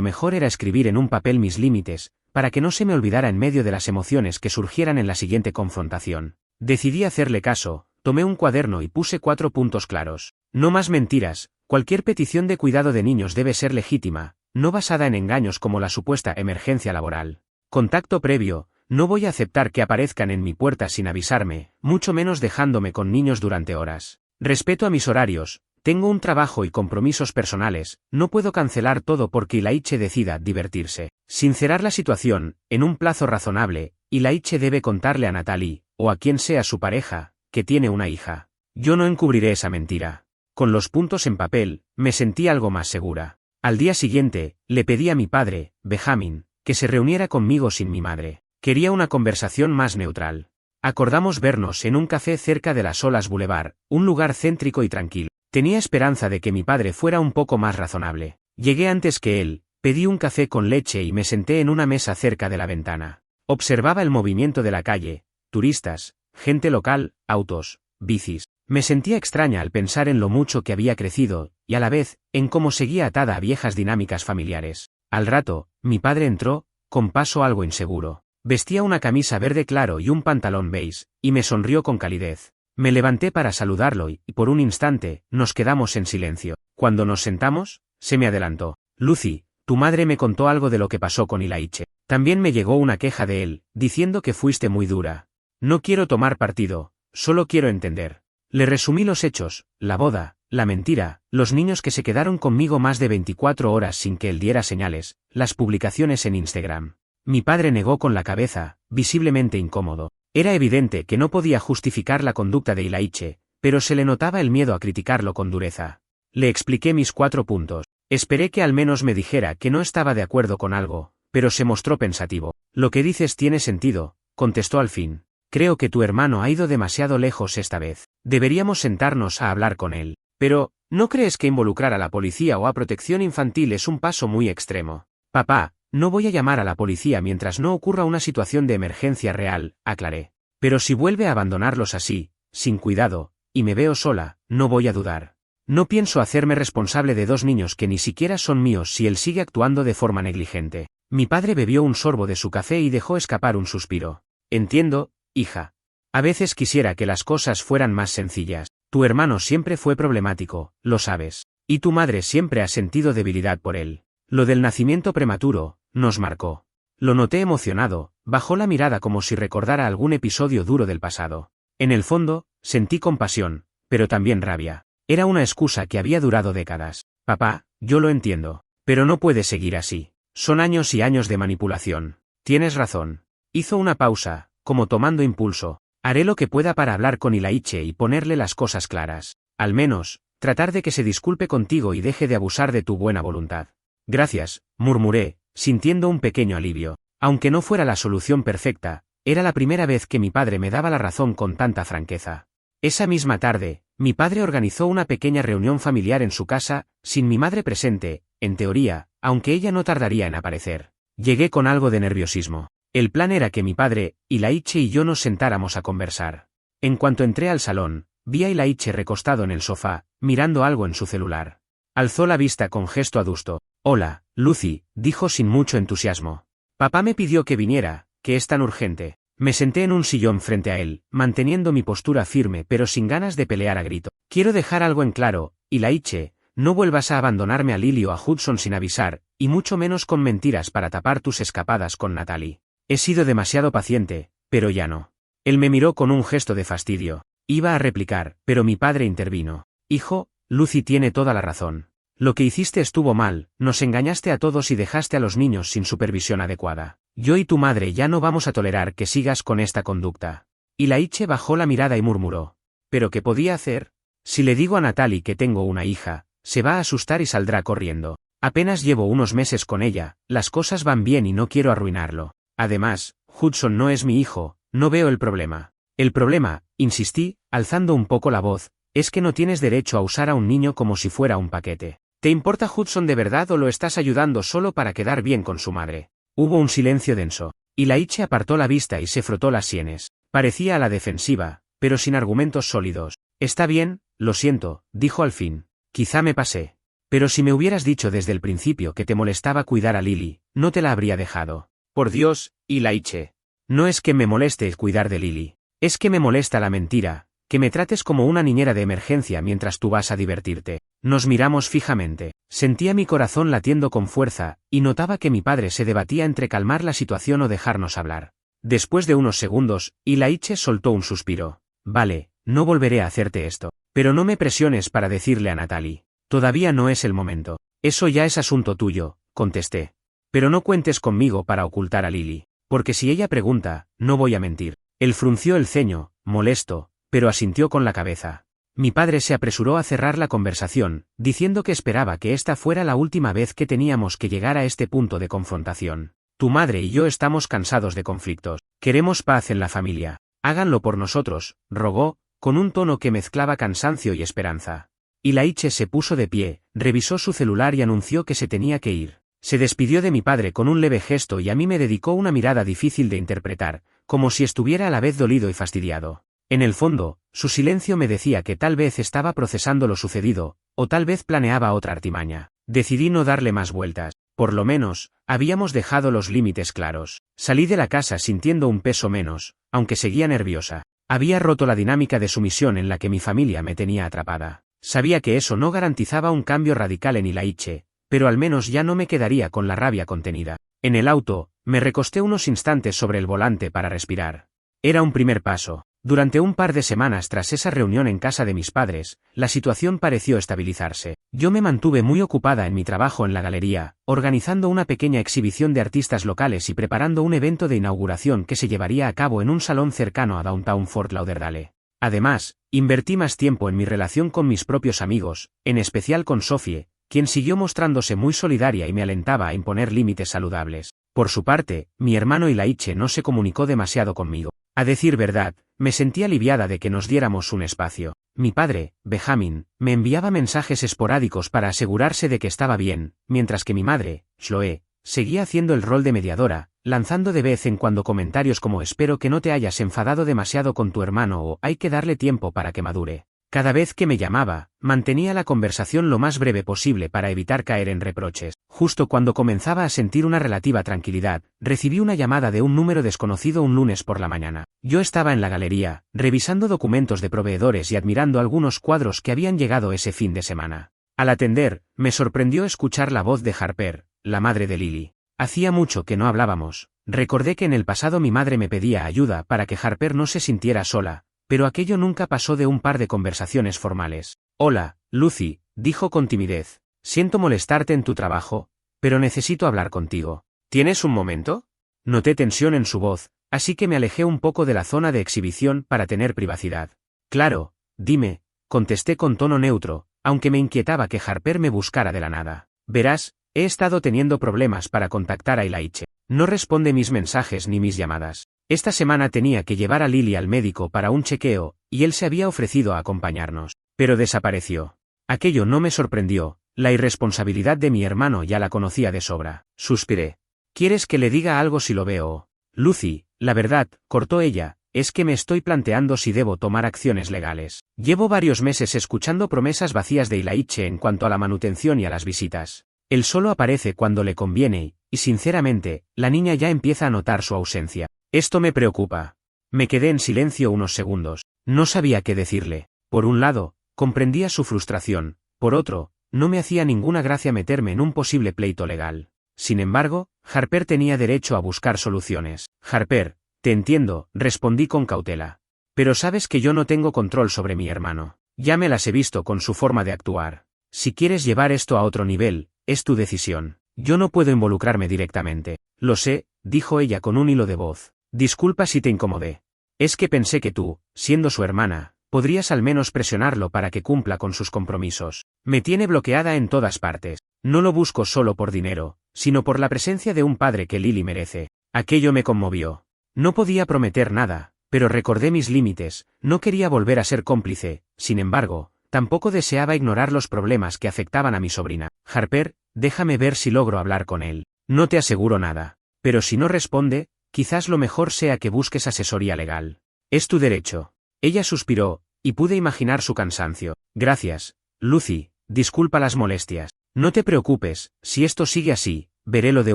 mejor era escribir en un papel mis límites, para que no se me olvidara en medio de las emociones que surgieran en la siguiente confrontación. Decidí hacerle caso, tomé un cuaderno y puse 4 puntos claros. No más mentiras, cualquier petición de cuidado de niños debe ser legítima, no basada en engaños como la supuesta emergencia laboral. Contacto previo, no voy a aceptar que aparezcan en mi puerta sin avisarme, mucho menos dejándome con niños durante horas. Respeto a mis horarios, tengo un trabajo y compromisos personales, no puedo cancelar todo porque Ilaiche decida divertirse. Sincerar la situación, en un plazo razonable, Ilaiche debe contarle a Natalie, o a quien sea su pareja, que tiene una hija. Yo no encubriré esa mentira. Con los puntos en papel, me sentí algo más segura. Al día siguiente, le pedí a mi padre, Benjamin, que se reuniera conmigo sin mi madre. Quería una conversación más neutral. Acordamos vernos en un café cerca de las Olas Boulevard, un lugar céntrico y tranquilo. Tenía esperanza de que mi padre fuera un poco más razonable. Llegué antes que él, pedí un café con leche y me senté en una mesa cerca de la ventana. Observaba el movimiento de la calle, turistas, gente local, autos, bicis. Me sentía extraña al pensar en lo mucho que había crecido, y a la vez, en cómo seguía atada a viejas dinámicas familiares. Al rato, mi padre entró, con paso algo inseguro. Vestía una camisa verde claro y un pantalón beige, y me sonrió con calidez. Me levanté para saludarlo y, por un instante, nos quedamos en silencio. Cuando nos sentamos, se me adelantó. Lucy, tu madre me contó algo de lo que pasó con Ilaiche. También me llegó una queja de él, diciendo que fuiste muy dura. No quiero tomar partido, solo quiero entender. Le resumí los hechos, la boda, la mentira, los niños que se quedaron conmigo más de 24 horas sin que él diera señales, las publicaciones en Instagram. Mi padre negó con la cabeza, visiblemente incómodo. Era evidente que no podía justificar la conducta de Ilaiche, pero se le notaba el miedo a criticarlo con dureza. Le expliqué mis 4 puntos. Esperé que al menos me dijera que no estaba de acuerdo con algo, pero se mostró pensativo. Lo que dices tiene sentido, contestó al fin. Creo que tu hermano ha ido demasiado lejos esta vez. Deberíamos sentarnos a hablar con él. Pero, ¿no crees que involucrar a la policía o a protección infantil es un paso muy extremo? Papá, no voy a llamar a la policía mientras no ocurra una situación de emergencia real, aclaré. Pero si vuelve a abandonarlos así, sin cuidado, y me veo sola, no voy a dudar. No pienso hacerme responsable de 2 niños que ni siquiera son míos si él sigue actuando de forma negligente. Mi padre bebió un sorbo de su café y dejó escapar un suspiro. Entiendo, hija. A veces quisiera que las cosas fueran más sencillas. Tu hermano siempre fue problemático, lo sabes. Y tu madre siempre ha sentido debilidad por él. Lo del nacimiento prematuro, nos marcó. Lo noté emocionado, bajó la mirada como si recordara algún episodio duro del pasado. En el fondo, sentí compasión, pero también rabia. Era una excusa que había durado décadas. Papá, yo lo entiendo. Pero no puede seguir así. Son años y años de manipulación. Tienes razón. Hizo una pausa, como tomando impulso. Haré lo que pueda para hablar con Ilaiche y ponerle las cosas claras. Al menos, tratar de que se disculpe contigo y deje de abusar de tu buena voluntad. Gracias, murmuré, sintiendo un pequeño alivio. Aunque no fuera la solución perfecta, era la primera vez que mi padre me daba la razón con tanta franqueza. Esa misma tarde, mi padre organizó una pequeña reunión familiar en su casa, sin mi madre presente, en teoría, aunque ella no tardaría en aparecer. Llegué con algo de nerviosismo. El plan era que mi padre, Ilaiche y yo nos sentáramos a conversar. En cuanto entré al salón, vi a Ilaiche recostado en el sofá, mirando algo en su celular. Alzó la vista con gesto adusto. Hola, Lucy, dijo sin mucho entusiasmo. Papá me pidió que viniera, que es tan urgente. Me senté en un sillón frente a él, manteniendo mi postura firme pero sin ganas de pelear a grito. Quiero dejar algo en claro, Ilaiche, no vuelvas a abandonarme a Lily o a Hudson sin avisar, y mucho menos con mentiras para tapar tus escapadas con Natalie. He sido demasiado paciente, pero ya no. Él me miró con un gesto de fastidio. Iba a replicar, pero mi padre intervino. Hijo, Lucy tiene toda la razón. Lo que hiciste estuvo mal, nos engañaste a todos y dejaste a los niños sin supervisión adecuada. Yo y tu madre ya no vamos a tolerar que sigas con esta conducta. Ilaiche bajó la mirada y murmuró. ¿Pero qué podía hacer? Si le digo a Natalie que tengo una hija, se va a asustar y saldrá corriendo. Apenas llevo unos meses con ella, las cosas van bien y no quiero arruinarlo. Además, Hudson no es mi hijo, no veo el problema. El problema, insistí, alzando un poco la voz, es que no tienes derecho a usar a un niño como si fuera un paquete. ¿Te importa Hudson de verdad o lo estás ayudando solo para quedar bien con su madre? Hubo un silencio denso. Ilaiche apartó la vista y se frotó las sienes. Parecía a la defensiva, pero sin argumentos sólidos. Está bien, lo siento, dijo al fin. Quizá me pasé. Pero si me hubieras dicho desde el principio que te molestaba cuidar a Lily, no te la habría dejado. Por Dios, Ilaiche. No es que me moleste cuidar de Lily. Es que me molesta la mentira, que me trates como una niñera de emergencia mientras tú vas a divertirte. Nos miramos fijamente. Sentía mi corazón latiendo con fuerza, y notaba que mi padre se debatía entre calmar la situación o dejarnos hablar. Después de unos segundos, Ilaiche soltó un suspiro. Vale, no volveré a hacerte esto. Pero no me presiones para decirle a Natalie. Todavía no es el momento. Eso ya es asunto tuyo, contesté. Pero no cuentes conmigo para ocultar a Lily. Porque si ella pregunta, no voy a mentir. Él frunció el ceño, molesto, pero asintió con la cabeza. Mi padre se apresuró a cerrar la conversación, diciendo que esperaba que esta fuera la última vez que teníamos que llegar a este punto de confrontación. Tu madre y yo estamos cansados de conflictos. Queremos paz en la familia. Háganlo por nosotros, rogó, con un tono que mezclaba cansancio y esperanza. Ilaiche se puso de pie, revisó su celular y anunció que se tenía que ir. Se despidió de mi padre con un leve gesto y a mí me dedicó una mirada difícil de interpretar, como si estuviera a la vez dolido y fastidiado. En el fondo, su silencio me decía que tal vez estaba procesando lo sucedido, o tal vez planeaba otra artimaña. Decidí no darle más vueltas. Por lo menos, habíamos dejado los límites claros. Salí de la casa sintiendo un peso menos, aunque seguía nerviosa. Había roto la dinámica de sumisión en la que mi familia me tenía atrapada. Sabía que eso no garantizaba un cambio radical en Ilaiche, pero al menos ya no me quedaría con la rabia contenida. En el auto, me recosté unos instantes sobre el volante para respirar. Era un primer paso. Durante un par de semanas tras esa reunión en casa de mis padres, la situación pareció estabilizarse. Yo me mantuve muy ocupada en mi trabajo en la galería, organizando una pequeña exhibición de artistas locales y preparando un evento de inauguración que se llevaría a cabo en un salón cercano a Downtown Fort Lauderdale. Además, invertí más tiempo en mi relación con mis propios amigos, en especial con Sophie, quien siguió mostrándose muy solidaria y me alentaba a imponer límites saludables. Por su parte, mi hermano Ilaiche no se comunicó demasiado conmigo. A decir verdad, me sentí aliviada de que nos diéramos un espacio. Mi padre, Benjamin, me enviaba mensajes esporádicos para asegurarse de que estaba bien, mientras que mi madre, Chloe, seguía haciendo el rol de mediadora, lanzando de vez en cuando comentarios como espero que no te hayas enfadado demasiado con tu hermano o hay que darle tiempo para que madure. Cada vez que me llamaba, mantenía la conversación lo más breve posible para evitar caer en reproches. Justo cuando comenzaba a sentir una relativa tranquilidad, recibí una llamada de un número desconocido un lunes por la mañana. Yo estaba en la galería, revisando documentos de proveedores y admirando algunos cuadros que habían llegado ese fin de semana. Al atender, me sorprendió escuchar la voz de Harper, la madre de Lily. Hacía mucho que no hablábamos. Recordé que en el pasado mi madre me pedía ayuda para que Harper no se sintiera sola, pero aquello nunca pasó de un par de conversaciones formales. Hola, Lucy, dijo con timidez. Siento molestarte en tu trabajo, pero necesito hablar contigo. ¿Tienes un momento? Noté tensión en su voz, así que me alejé un poco de la zona de exhibición para tener privacidad. Claro, dime, contesté con tono neutro, aunque me inquietaba que Harper me buscara de la nada. Verás, he estado teniendo problemas para contactar a Ilaiche. No responde mis mensajes ni mis llamadas. Esta semana tenía que llevar a Lily al médico para un chequeo, y él se había ofrecido a acompañarnos, pero desapareció. Aquello no me sorprendió, la irresponsabilidad de mi hermano ya la conocía de sobra. Suspiré. ¿Quieres que le diga algo si lo veo? Lucy, la verdad, cortó ella, es que me estoy planteando si debo tomar acciones legales. Llevo varios meses escuchando promesas vacías de Ilaiche en cuanto a la manutención y a las visitas. Él solo aparece cuando le conviene, y sinceramente, la niña ya empieza a notar su ausencia. Esto me preocupa. Me quedé en silencio unos segundos. No sabía qué decirle. Por un lado, comprendía su frustración. Por otro, no me hacía ninguna gracia meterme en un posible pleito legal. Sin embargo, Harper tenía derecho a buscar soluciones. Harper, te entiendo, respondí con cautela. Pero sabes que yo no tengo control sobre mi hermano. Ya me las he visto con su forma de actuar. Si quieres llevar esto a otro nivel, es tu decisión. Yo no puedo involucrarme directamente. Lo sé, dijo ella con un hilo de voz. Disculpa si te incomodé. Es que pensé que tú, siendo su hermana, podrías al menos presionarlo para que cumpla con sus compromisos. Me tiene bloqueada en todas partes. No lo busco solo por dinero, sino por la presencia de un padre que Lily merece. Aquello me conmovió. No podía prometer nada, pero recordé mis límites, no quería volver a ser cómplice, sin embargo, tampoco deseaba ignorar los problemas que afectaban a mi sobrina. Harper, déjame ver si logro hablar con él. No te aseguro nada. Pero si no responde, quizás lo mejor sea que busques asesoría legal. Es tu derecho. Ella suspiró, y pude imaginar su cansancio. Gracias, Lucy, disculpa las molestias. No te preocupes, si esto sigue así, veré lo de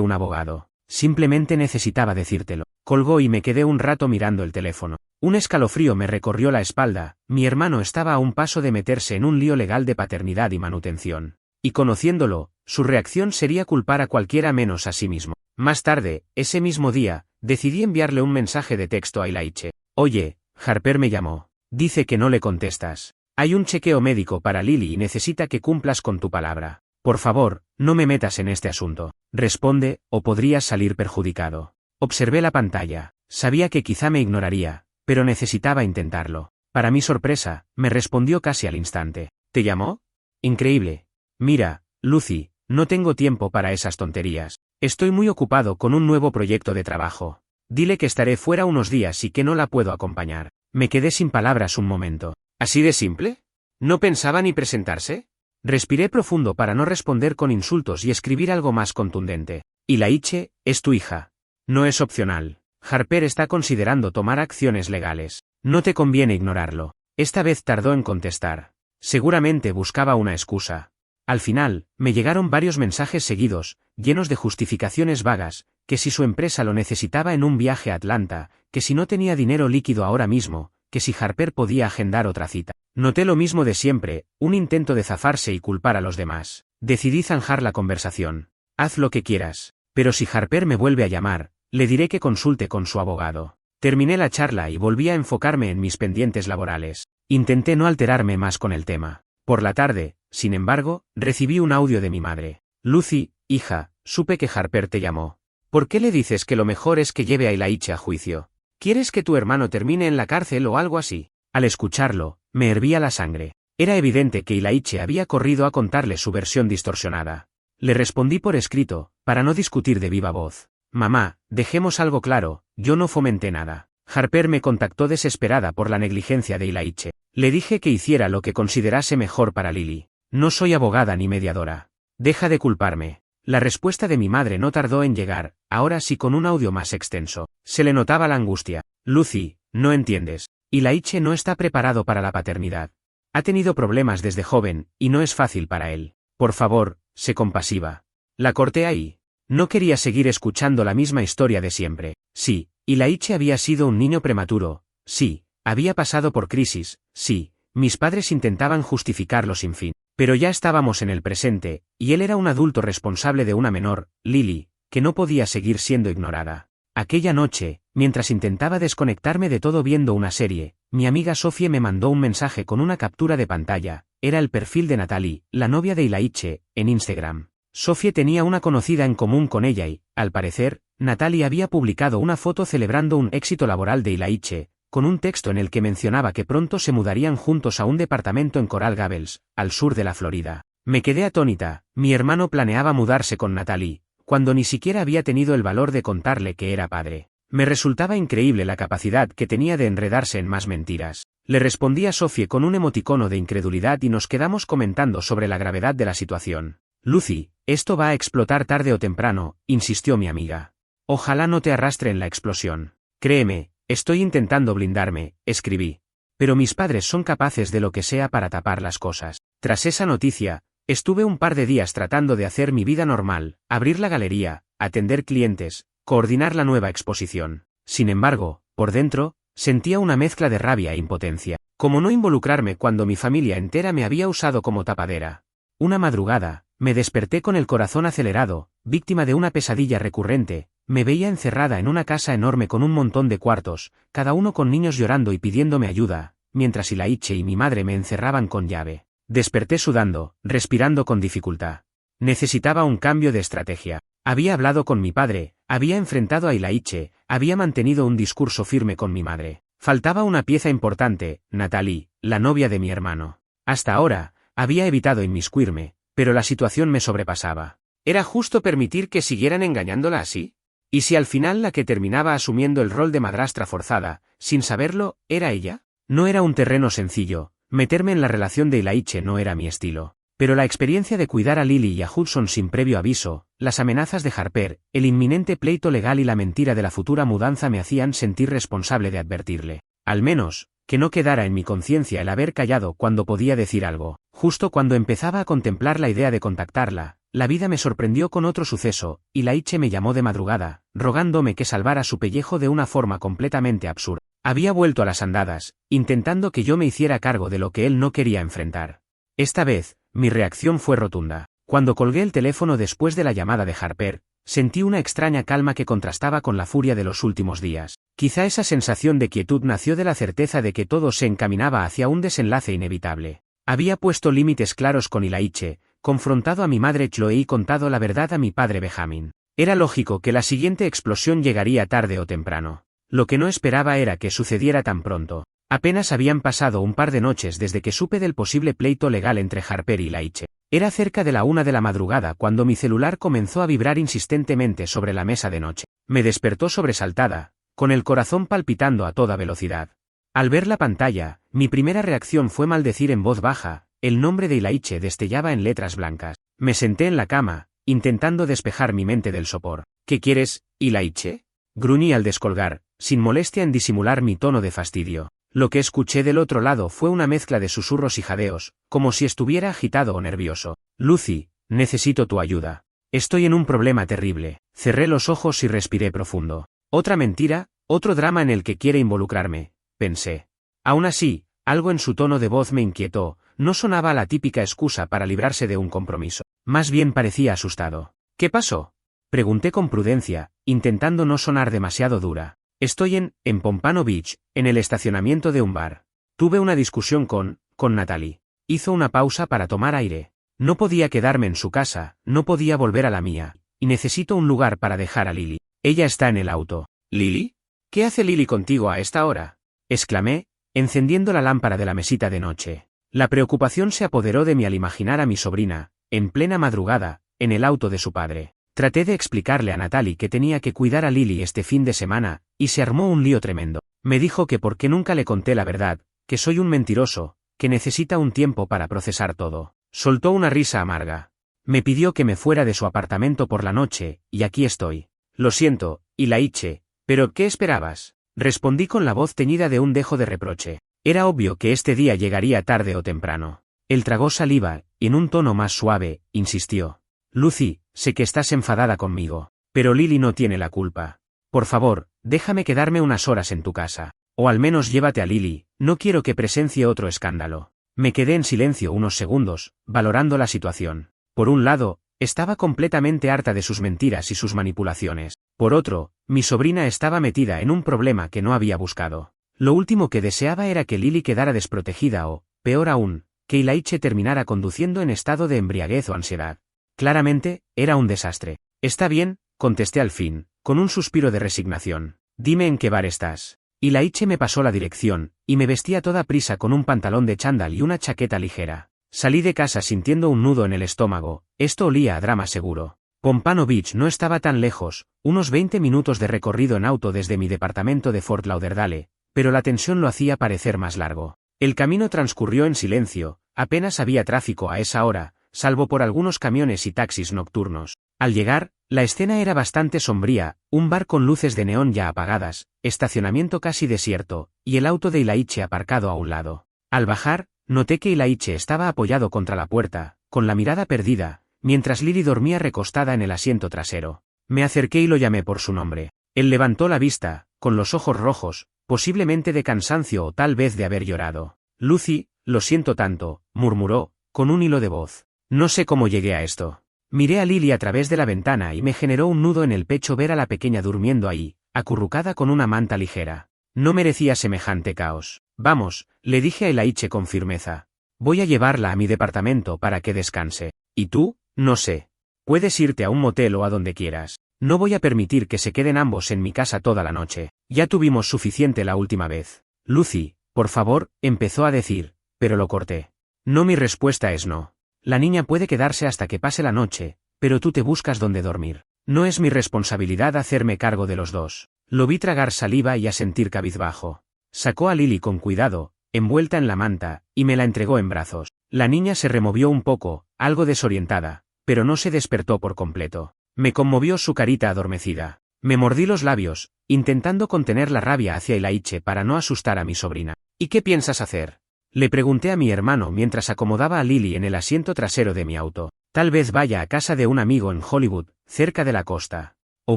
un abogado. Simplemente necesitaba decírtelo. Colgó y me quedé un rato mirando el teléfono. Un escalofrío me recorrió la espalda, mi hermano estaba a un paso de meterse en un lío legal de paternidad y manutención. Y conociéndolo, su reacción sería culpar a cualquiera menos a sí mismo. Más tarde, ese mismo día, decidí enviarle un mensaje de texto a Ilaiche. Oye, Harper me llamó. Dice que no le contestas. Hay un chequeo médico para Lily y necesita que cumplas con tu palabra. Por favor, no me metas en este asunto. Responde, o podrías salir perjudicado. Observé la pantalla. Sabía que quizá me ignoraría, pero necesitaba intentarlo. Para mi sorpresa, me respondió casi al instante. ¿Te llamó? Increíble. Mira, Lucy, no tengo tiempo para esas tonterías. Estoy muy ocupado con un nuevo proyecto de trabajo. Dile que estaré fuera unos días y que no la puedo acompañar. Me quedé sin palabras un momento. ¿Así de simple? ¿No pensaba ni presentarse? Respiré profundo para no responder con insultos y escribir algo más contundente. Ilaiche, es tu hija. No es opcional. Harper está considerando tomar acciones legales. No te conviene ignorarlo. Esta vez tardó en contestar. Seguramente buscaba una excusa. Al final, me llegaron varios mensajes seguidos, llenos de justificaciones vagas, que si su empresa lo necesitaba en un viaje a Atlanta, que si no tenía dinero líquido ahora mismo, que si Harper podía agendar otra cita. Noté lo mismo de siempre, un intento de zafarse y culpar a los demás. Decidí zanjar la conversación. Haz lo que quieras, pero si Harper me vuelve a llamar, le diré que consulte con su abogado. Terminé la charla y volví a enfocarme en mis pendientes laborales. Intenté no alterarme más con el tema. Por la tarde, sin embargo, recibí un audio de mi madre. Lucy, hija, supe que Harper te llamó. ¿Por qué le dices que lo mejor es que lleve a Ilaiche a juicio? ¿Quieres que tu hermano termine en la cárcel o algo así? Al escucharlo, me hervía la sangre. Era evidente que Ilaiche había corrido a contarle su versión distorsionada. Le respondí por escrito, para no discutir de viva voz. Mamá, dejemos algo claro, yo no fomenté nada. Harper me contactó desesperada por la negligencia de Ilaiche. Le dije que hiciera lo que considerase mejor para Lily. No soy abogada ni mediadora. Deja de culparme. La respuesta de mi madre no tardó en llegar, ahora sí con un audio más extenso. Se le notaba la angustia. Lucy, no entiendes. Ilaiche no está preparado para la paternidad. Ha tenido problemas desde joven, y no es fácil para él. Por favor, sé compasiva. La corté ahí. No quería seguir escuchando la misma historia de siempre. Sí, Ilaiche había sido un niño prematuro. Sí, había pasado por crisis. Sí, mis padres intentaban justificarlo sin fin. Pero ya estábamos en el presente, y él era un adulto responsable de una menor, Lily, que no podía seguir siendo ignorada. Aquella noche, mientras intentaba desconectarme de todo viendo una serie, mi amiga Sophie me mandó un mensaje con una captura de pantalla. Era el perfil de Natalie, la novia de Ilaiche, en Instagram. Sophie tenía una conocida en común con ella y, al parecer, Natalie había publicado una foto celebrando un éxito laboral de Ilaiche, con un texto en el que mencionaba que pronto se mudarían juntos a un departamento en Coral Gables, al sur de la Florida. Me quedé atónita. Mi hermano planeaba mudarse con Natalie, cuando ni siquiera había tenido el valor de contarle que era padre. Me resultaba increíble la capacidad que tenía de enredarse en más mentiras. Le respondí a Sophie con un emoticono de incredulidad y nos quedamos comentando sobre la gravedad de la situación. Lucy, esto va a explotar tarde o temprano, insistió mi amiga. Ojalá no te arrastre en la explosión. Créeme, estoy intentando blindarme, escribí. Pero mis padres son capaces de lo que sea para tapar las cosas. Tras esa noticia, estuve un par de días tratando de hacer mi vida normal, abrir la galería, atender clientes, coordinar la nueva exposición. Sin embargo, por dentro, sentía una mezcla de rabia e impotencia. ¿Cómo no involucrarme cuando mi familia entera me había usado como tapadera? Una madrugada, me desperté con el corazón acelerado, víctima de una pesadilla recurrente. Me veía encerrada en una casa enorme con un montón de cuartos, cada uno con niños llorando y pidiéndome ayuda, mientras Ilaiche y mi madre me encerraban con llave. Desperté sudando, respirando con dificultad. Necesitaba un cambio de estrategia. Había hablado con mi padre, había enfrentado a Ilaiche, había mantenido un discurso firme con mi madre. Faltaba una pieza importante, Natalie, la novia de mi hermano. Hasta ahora, había evitado inmiscuirme, pero la situación me sobrepasaba. ¿Era justo permitir que siguieran engañándola así? ¿Y si al final la que terminaba asumiendo el rol de madrastra forzada, sin saberlo, era ella? No era un terreno sencillo, meterme en la relación de Ilaiche no era mi estilo. Pero la experiencia de cuidar a Lily y a Hudson sin previo aviso, las amenazas de Harper, el inminente pleito legal y la mentira de la futura mudanza me hacían sentir responsable de advertirle. Al menos, que no quedara en mi conciencia el haber callado cuando podía decir algo. Justo cuando empezaba a contemplar la idea de contactarla, la vida me sorprendió con otro suceso, y Laiche me llamó de madrugada, rogándome que salvara su pellejo de una forma completamente absurda. Había vuelto a las andadas, intentando que yo me hiciera cargo de lo que él no quería enfrentar. Esta vez, mi reacción fue rotunda. Cuando colgué el teléfono después de la llamada de Harper, sentí una extraña calma que contrastaba con la furia de los últimos días. Quizá esa sensación de quietud nació de la certeza de que todo se encaminaba hacia un desenlace inevitable. Había puesto límites claros con Ilaiche, confrontado a mi madre Chloe y contado la verdad a mi padre Benjamin. Era lógico que la siguiente explosión llegaría tarde o temprano. Lo que no esperaba era que sucediera tan pronto. Apenas habían pasado un par de noches desde que supe del posible pleito legal entre Harper y Laiche. Era cerca de la 1 de la madrugada cuando mi celular comenzó a vibrar insistentemente sobre la mesa de noche. Me despertó sobresaltada, con el corazón palpitando a toda velocidad. Al ver la pantalla, mi primera reacción fue maldecir en voz baja. El nombre de Ilaiche destellaba en letras blancas. Me senté en la cama, intentando despejar mi mente del sopor. ¿Qué quieres, Ilaiche? Gruñí al descolgar, sin molestia en disimular mi tono de fastidio. Lo que escuché del otro lado fue una mezcla de susurros y jadeos, como si estuviera agitado o nervioso. Lucy, necesito tu ayuda. Estoy en un problema terrible. Cerré los ojos y respiré profundo. Otra mentira, otro drama en el que quiere involucrarme, pensé. Aún así, algo en su tono de voz me inquietó. No sonaba a la típica excusa para librarse de un compromiso. Más bien parecía asustado. ¿Qué pasó? Pregunté con prudencia, intentando no sonar demasiado dura. Estoy en Pompano Beach, en el estacionamiento de un bar. Tuve una discusión con Natalie. Hizo una pausa para tomar aire. No podía quedarme en su casa, no podía volver a la mía, y necesito un lugar para dejar a Lily. Ella está en el auto. ¿Lily? ¿Qué hace Lily contigo a esta hora? Exclamé, encendiendo la lámpara de la mesita de noche. La preocupación se apoderó de mí al imaginar a mi sobrina, en plena madrugada, en el auto de su padre. Traté de explicarle a Natalie que tenía que cuidar a Lily este fin de semana, y se armó un lío tremendo. Me dijo que porque nunca le conté la verdad, que soy un mentiroso, que necesita un tiempo para procesar todo. Soltó una risa amarga. Me pidió que me fuera de su apartamento por la noche, y aquí estoy. Lo siento, Ilaiche, pero ¿qué esperabas? Respondí con la voz teñida de un dejo de reproche. Era obvio que este día llegaría tarde o temprano. Él tragó saliva, y en un tono más suave, insistió. Lucy, sé que estás enfadada conmigo, pero Lily no tiene la culpa. Por favor, déjame quedarme unas horas en tu casa. O al menos llévate a Lily, no quiero que presencie otro escándalo. Me quedé en silencio unos segundos, valorando la situación. Por un lado, estaba completamente harta de sus mentiras y sus manipulaciones. Por otro, mi sobrina estaba metida en un problema que no había buscado. Lo último que deseaba era que Lily quedara desprotegida o, peor aún, que Ilaiche terminara conduciendo en estado de embriaguez o ansiedad. Claramente, era un desastre. Está bien, contesté al fin, con un suspiro de resignación. Dime en qué bar estás. Ilaiche me pasó la dirección, y me vestí a toda prisa con un pantalón de chándal y una chaqueta ligera. Salí de casa sintiendo un nudo en el estómago, esto olía a drama seguro. Pompano Beach no estaba tan lejos, unos 20 minutos de recorrido en auto desde mi departamento de Fort Lauderdale, pero la tensión lo hacía parecer más largo. El camino transcurrió en silencio, apenas había tráfico a esa hora, salvo por algunos camiones y taxis nocturnos. Al llegar, la escena era bastante sombría, un bar con luces de neón ya apagadas, estacionamiento casi desierto, y el auto de Ilaiche aparcado a un lado. Al bajar, noté que Ilaiche estaba apoyado contra la puerta, con la mirada perdida, mientras Lily dormía recostada en el asiento trasero. Me acerqué y lo llamé por su nombre. Él levantó la vista, con los ojos rojos, posiblemente de cansancio o tal vez de haber llorado. Lucy, lo siento tanto, murmuró, con un hilo de voz. No sé cómo llegué a esto. Miré a Lily a través de la ventana y me generó un nudo en el pecho ver a la pequeña durmiendo ahí, acurrucada con una manta ligera. No merecía semejante caos. Vamos, le dije a Ilaiche con firmeza. Voy a llevarla a mi departamento para que descanse. ¿Y tú? No sé. Puedes irte a un motel o a donde quieras. No voy a permitir que se queden ambos en mi casa toda la noche. Ya tuvimos suficiente la última vez. Lucy, por favor, empezó a decir, pero lo corté. No, mi respuesta es no. La niña puede quedarse hasta que pase la noche, pero tú te buscas dónde dormir. No es mi responsabilidad hacerme cargo de los dos. Lo vi tragar saliva y asentir cabizbajo. Sacó a Lily con cuidado, envuelta en la manta, y me la entregó en brazos. La niña se removió un poco, algo desorientada, pero no se despertó por completo. Me conmovió su carita adormecida. Me mordí los labios, intentando contener la rabia hacia Ilaiche para no asustar a mi sobrina. ¿Y qué piensas hacer? Le pregunté a mi hermano mientras acomodaba a Lily en el asiento trasero de mi auto. Tal vez vaya a casa de un amigo en Hollywood, cerca de la costa. O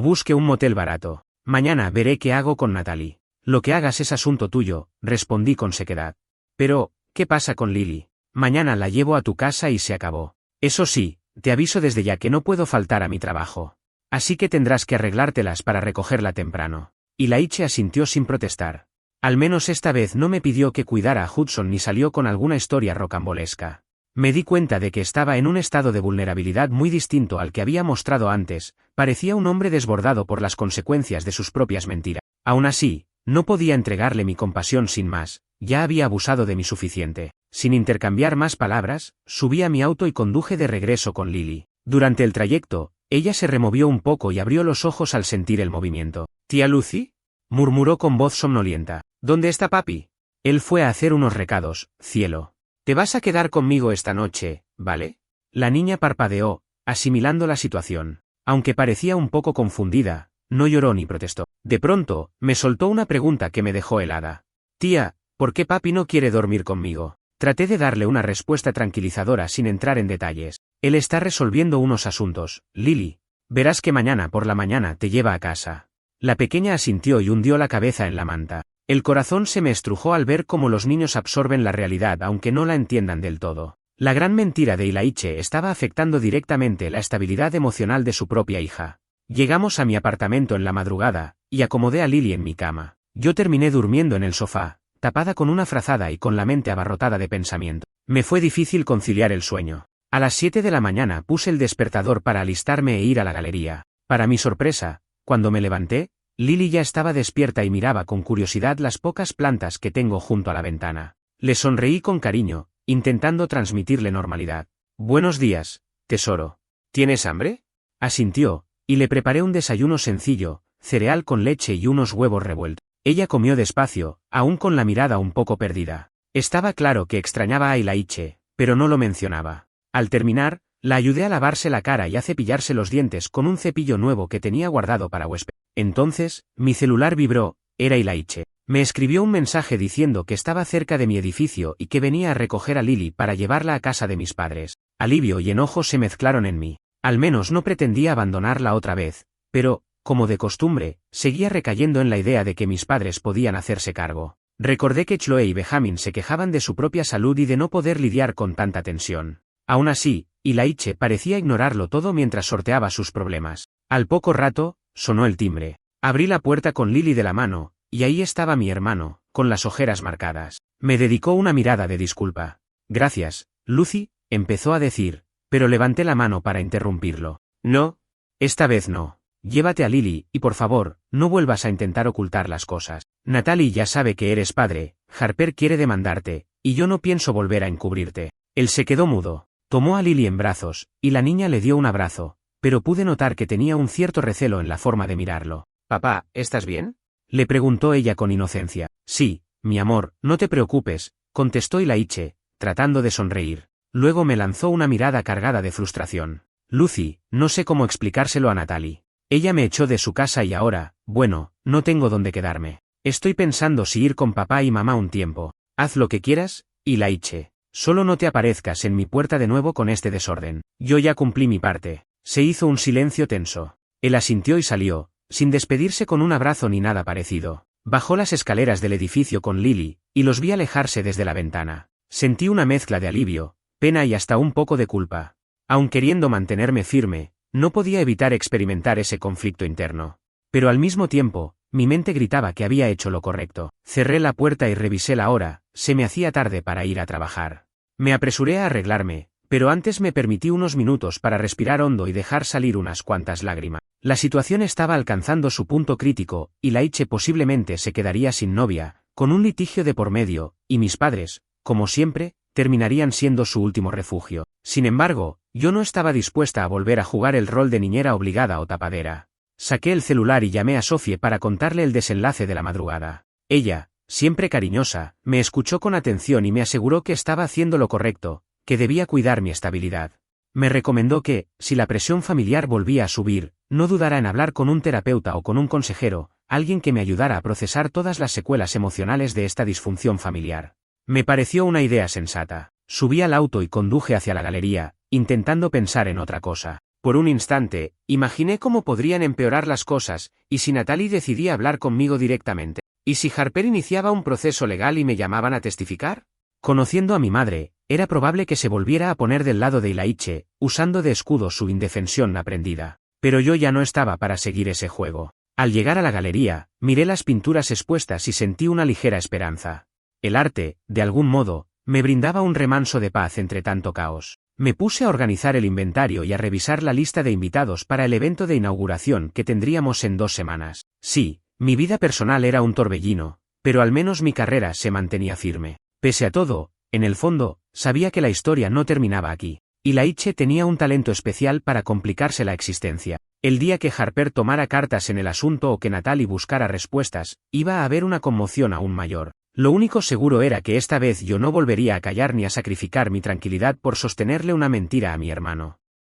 busque un motel barato. Mañana veré qué hago con Natalie. Lo que hagas es asunto tuyo, respondí con sequedad. Pero, ¿qué pasa con Lily? Mañana la llevo a tu casa y se acabó. Eso sí, te aviso desde ya que no puedo faltar a mi trabajo. Así que tendrás que arreglártelas para recogerla temprano. Ilaiche asintió sin protestar. Al menos esta vez no me pidió que cuidara a Hudson ni salió con alguna historia rocambolesca. Me di cuenta de que estaba en un estado de vulnerabilidad muy distinto al que había mostrado antes, parecía un hombre desbordado por las consecuencias de sus propias mentiras. Aún así, no podía entregarle mi compasión sin más, ya había abusado de mí suficiente. Sin intercambiar más palabras, subí a mi auto y conduje de regreso con Lily. Durante el trayecto, ella se removió un poco y abrió los ojos al sentir el movimiento. ¿Tía Lucy? Murmuró con voz somnolienta. ¿Dónde está papi? Él fue a hacer unos recados, cielo. Te vas a quedar conmigo esta noche, ¿vale? La niña parpadeó, asimilando la situación. Aunque parecía un poco confundida, no lloró ni protestó. De pronto, me soltó una pregunta que me dejó helada. Tía, ¿por qué papi no quiere dormir conmigo? Traté de darle una respuesta tranquilizadora sin entrar en detalles. Él está resolviendo unos asuntos, Lily. Verás que mañana por la mañana te lleva a casa. La pequeña asintió y hundió la cabeza en la manta. El corazón se me estrujó al ver cómo los niños absorben la realidad aunque no la entiendan del todo. La gran mentira de Ilaiche estaba afectando directamente la estabilidad emocional de su propia hija. Llegamos a mi apartamento en la madrugada, y acomodé a Lily en mi cama. Yo terminé durmiendo en el sofá, tapada con una frazada y con la mente abarrotada de pensamiento. Me fue difícil conciliar el sueño. A las 7 de la mañana puse el despertador para alistarme e ir a la galería. Para mi sorpresa, cuando me levanté, Lily ya estaba despierta y miraba con curiosidad las pocas plantas que tengo junto a la ventana. Le sonreí con cariño, intentando transmitirle normalidad. Buenos días, tesoro. ¿Tienes hambre? Asintió, y le preparé un desayuno sencillo, cereal con leche y unos huevos revueltos. Ella comió despacio, aún con la mirada un poco perdida. Estaba claro que extrañaba a Ilaiche, pero no lo mencionaba. Al terminar, la ayudé a lavarse la cara y a cepillarse los dientes con un cepillo nuevo que tenía guardado para huésped. Entonces, mi celular vibró, era Ilaiche. Me escribió un mensaje diciendo que estaba cerca de mi edificio y que venía a recoger a Lily para llevarla a casa de mis padres. Alivio y enojo se mezclaron en mí. Al menos no pretendía abandonarla otra vez, pero, como de costumbre, seguía recayendo en la idea de que mis padres podían hacerse cargo. Recordé que Chloe y Benjamin se quejaban de su propia salud y de no poder lidiar con tanta tensión. Aún así, Ilaiche parecía ignorarlo todo mientras sorteaba sus problemas. Al poco rato, sonó el timbre. Abrí la puerta con Lily de la mano, y ahí estaba mi hermano, con las ojeras marcadas. Me dedicó una mirada de disculpa. Gracias, Lucy, empezó a decir, pero levanté la mano para interrumpirlo. No, esta vez no. Llévate a Lily, y por favor, no vuelvas a intentar ocultar las cosas. Natalie ya sabe que eres padre, Harper quiere demandarte, y yo no pienso volver a encubrirte. Él se quedó mudo. Tomó a Lily en brazos, y la niña le dio un abrazo, pero pude notar que tenía un cierto recelo en la forma de mirarlo. «Papá, ¿estás bien?», le preguntó ella con inocencia. «Sí, mi amor, no te preocupes», contestó Ilaiche, tratando de sonreír. Luego me lanzó una mirada cargada de frustración. «Lucy, no sé cómo explicárselo a Natalie. Ella me echó de su casa y ahora, bueno, no tengo dónde quedarme. Estoy pensando si ir con papá y mamá un tiempo. Haz lo que quieras, Ilaiche. Solo no te aparezcas en mi puerta de nuevo con este desorden. Yo ya cumplí mi parte». Se hizo un silencio tenso. Él asintió y salió, sin despedirse con un abrazo ni nada parecido. Bajó las escaleras del edificio con Lily, y los vi alejarse desde la ventana. Sentí una mezcla de alivio, pena y hasta un poco de culpa. Aun queriendo mantenerme firme, no podía evitar experimentar ese conflicto interno. Pero al mismo tiempo, mi mente gritaba que había hecho lo correcto. Cerré la puerta y revisé la hora, se me hacía tarde para ir a trabajar. Me apresuré a arreglarme, pero antes me permití unos minutos para respirar hondo y dejar salir unas cuantas lágrimas. La situación estaba alcanzando su punto crítico, y Ilaiche posiblemente se quedaría sin novia, con un litigio de por medio, y mis padres, como siempre, terminarían siendo su último refugio. Sin embargo, yo no estaba dispuesta a volver a jugar el rol de niñera obligada o tapadera. Saqué el celular y llamé a Sophie para contarle el desenlace de la madrugada. Ella, siempre cariñosa, me escuchó con atención y me aseguró que estaba haciendo lo correcto, que debía cuidar mi estabilidad. Me recomendó que, si la presión familiar volvía a subir, no dudara en hablar con un terapeuta o con un consejero, alguien que me ayudara a procesar todas las secuelas emocionales de esta disfunción familiar. Me pareció una idea sensata. Subí al auto y conduje hacia la galería, intentando pensar en otra cosa. Por un instante, imaginé cómo podrían empeorar las cosas, y si Natalie decidía hablar conmigo directamente. ¿Y si Harper iniciaba un proceso legal y me llamaban a testificar? Conociendo a mi madre, era probable que se volviera a poner del lado de Ilaiche, usando de escudo su indefensión aprendida. Pero yo ya no estaba para seguir ese juego. Al llegar a la galería, miré las pinturas expuestas y sentí una ligera esperanza. El arte, de algún modo, me brindaba un remanso de paz entre tanto caos. Me puse a organizar el inventario y a revisar la lista de invitados para el evento de inauguración que tendríamos en 2 semanas. Sí, mi vida personal era un torbellino, pero al menos mi carrera se mantenía firme. Pese a todo, en el fondo, sabía que la historia no terminaba aquí. Ilaiche tenía un talento especial para complicarse la existencia. El día que Harper tomara cartas en el asunto o que Natalie buscara respuestas, iba a haber una conmoción aún mayor. Lo único seguro era que esta vez yo no volvería a callar ni a sacrificar mi tranquilidad por sostenerle una mentira a mi hermano.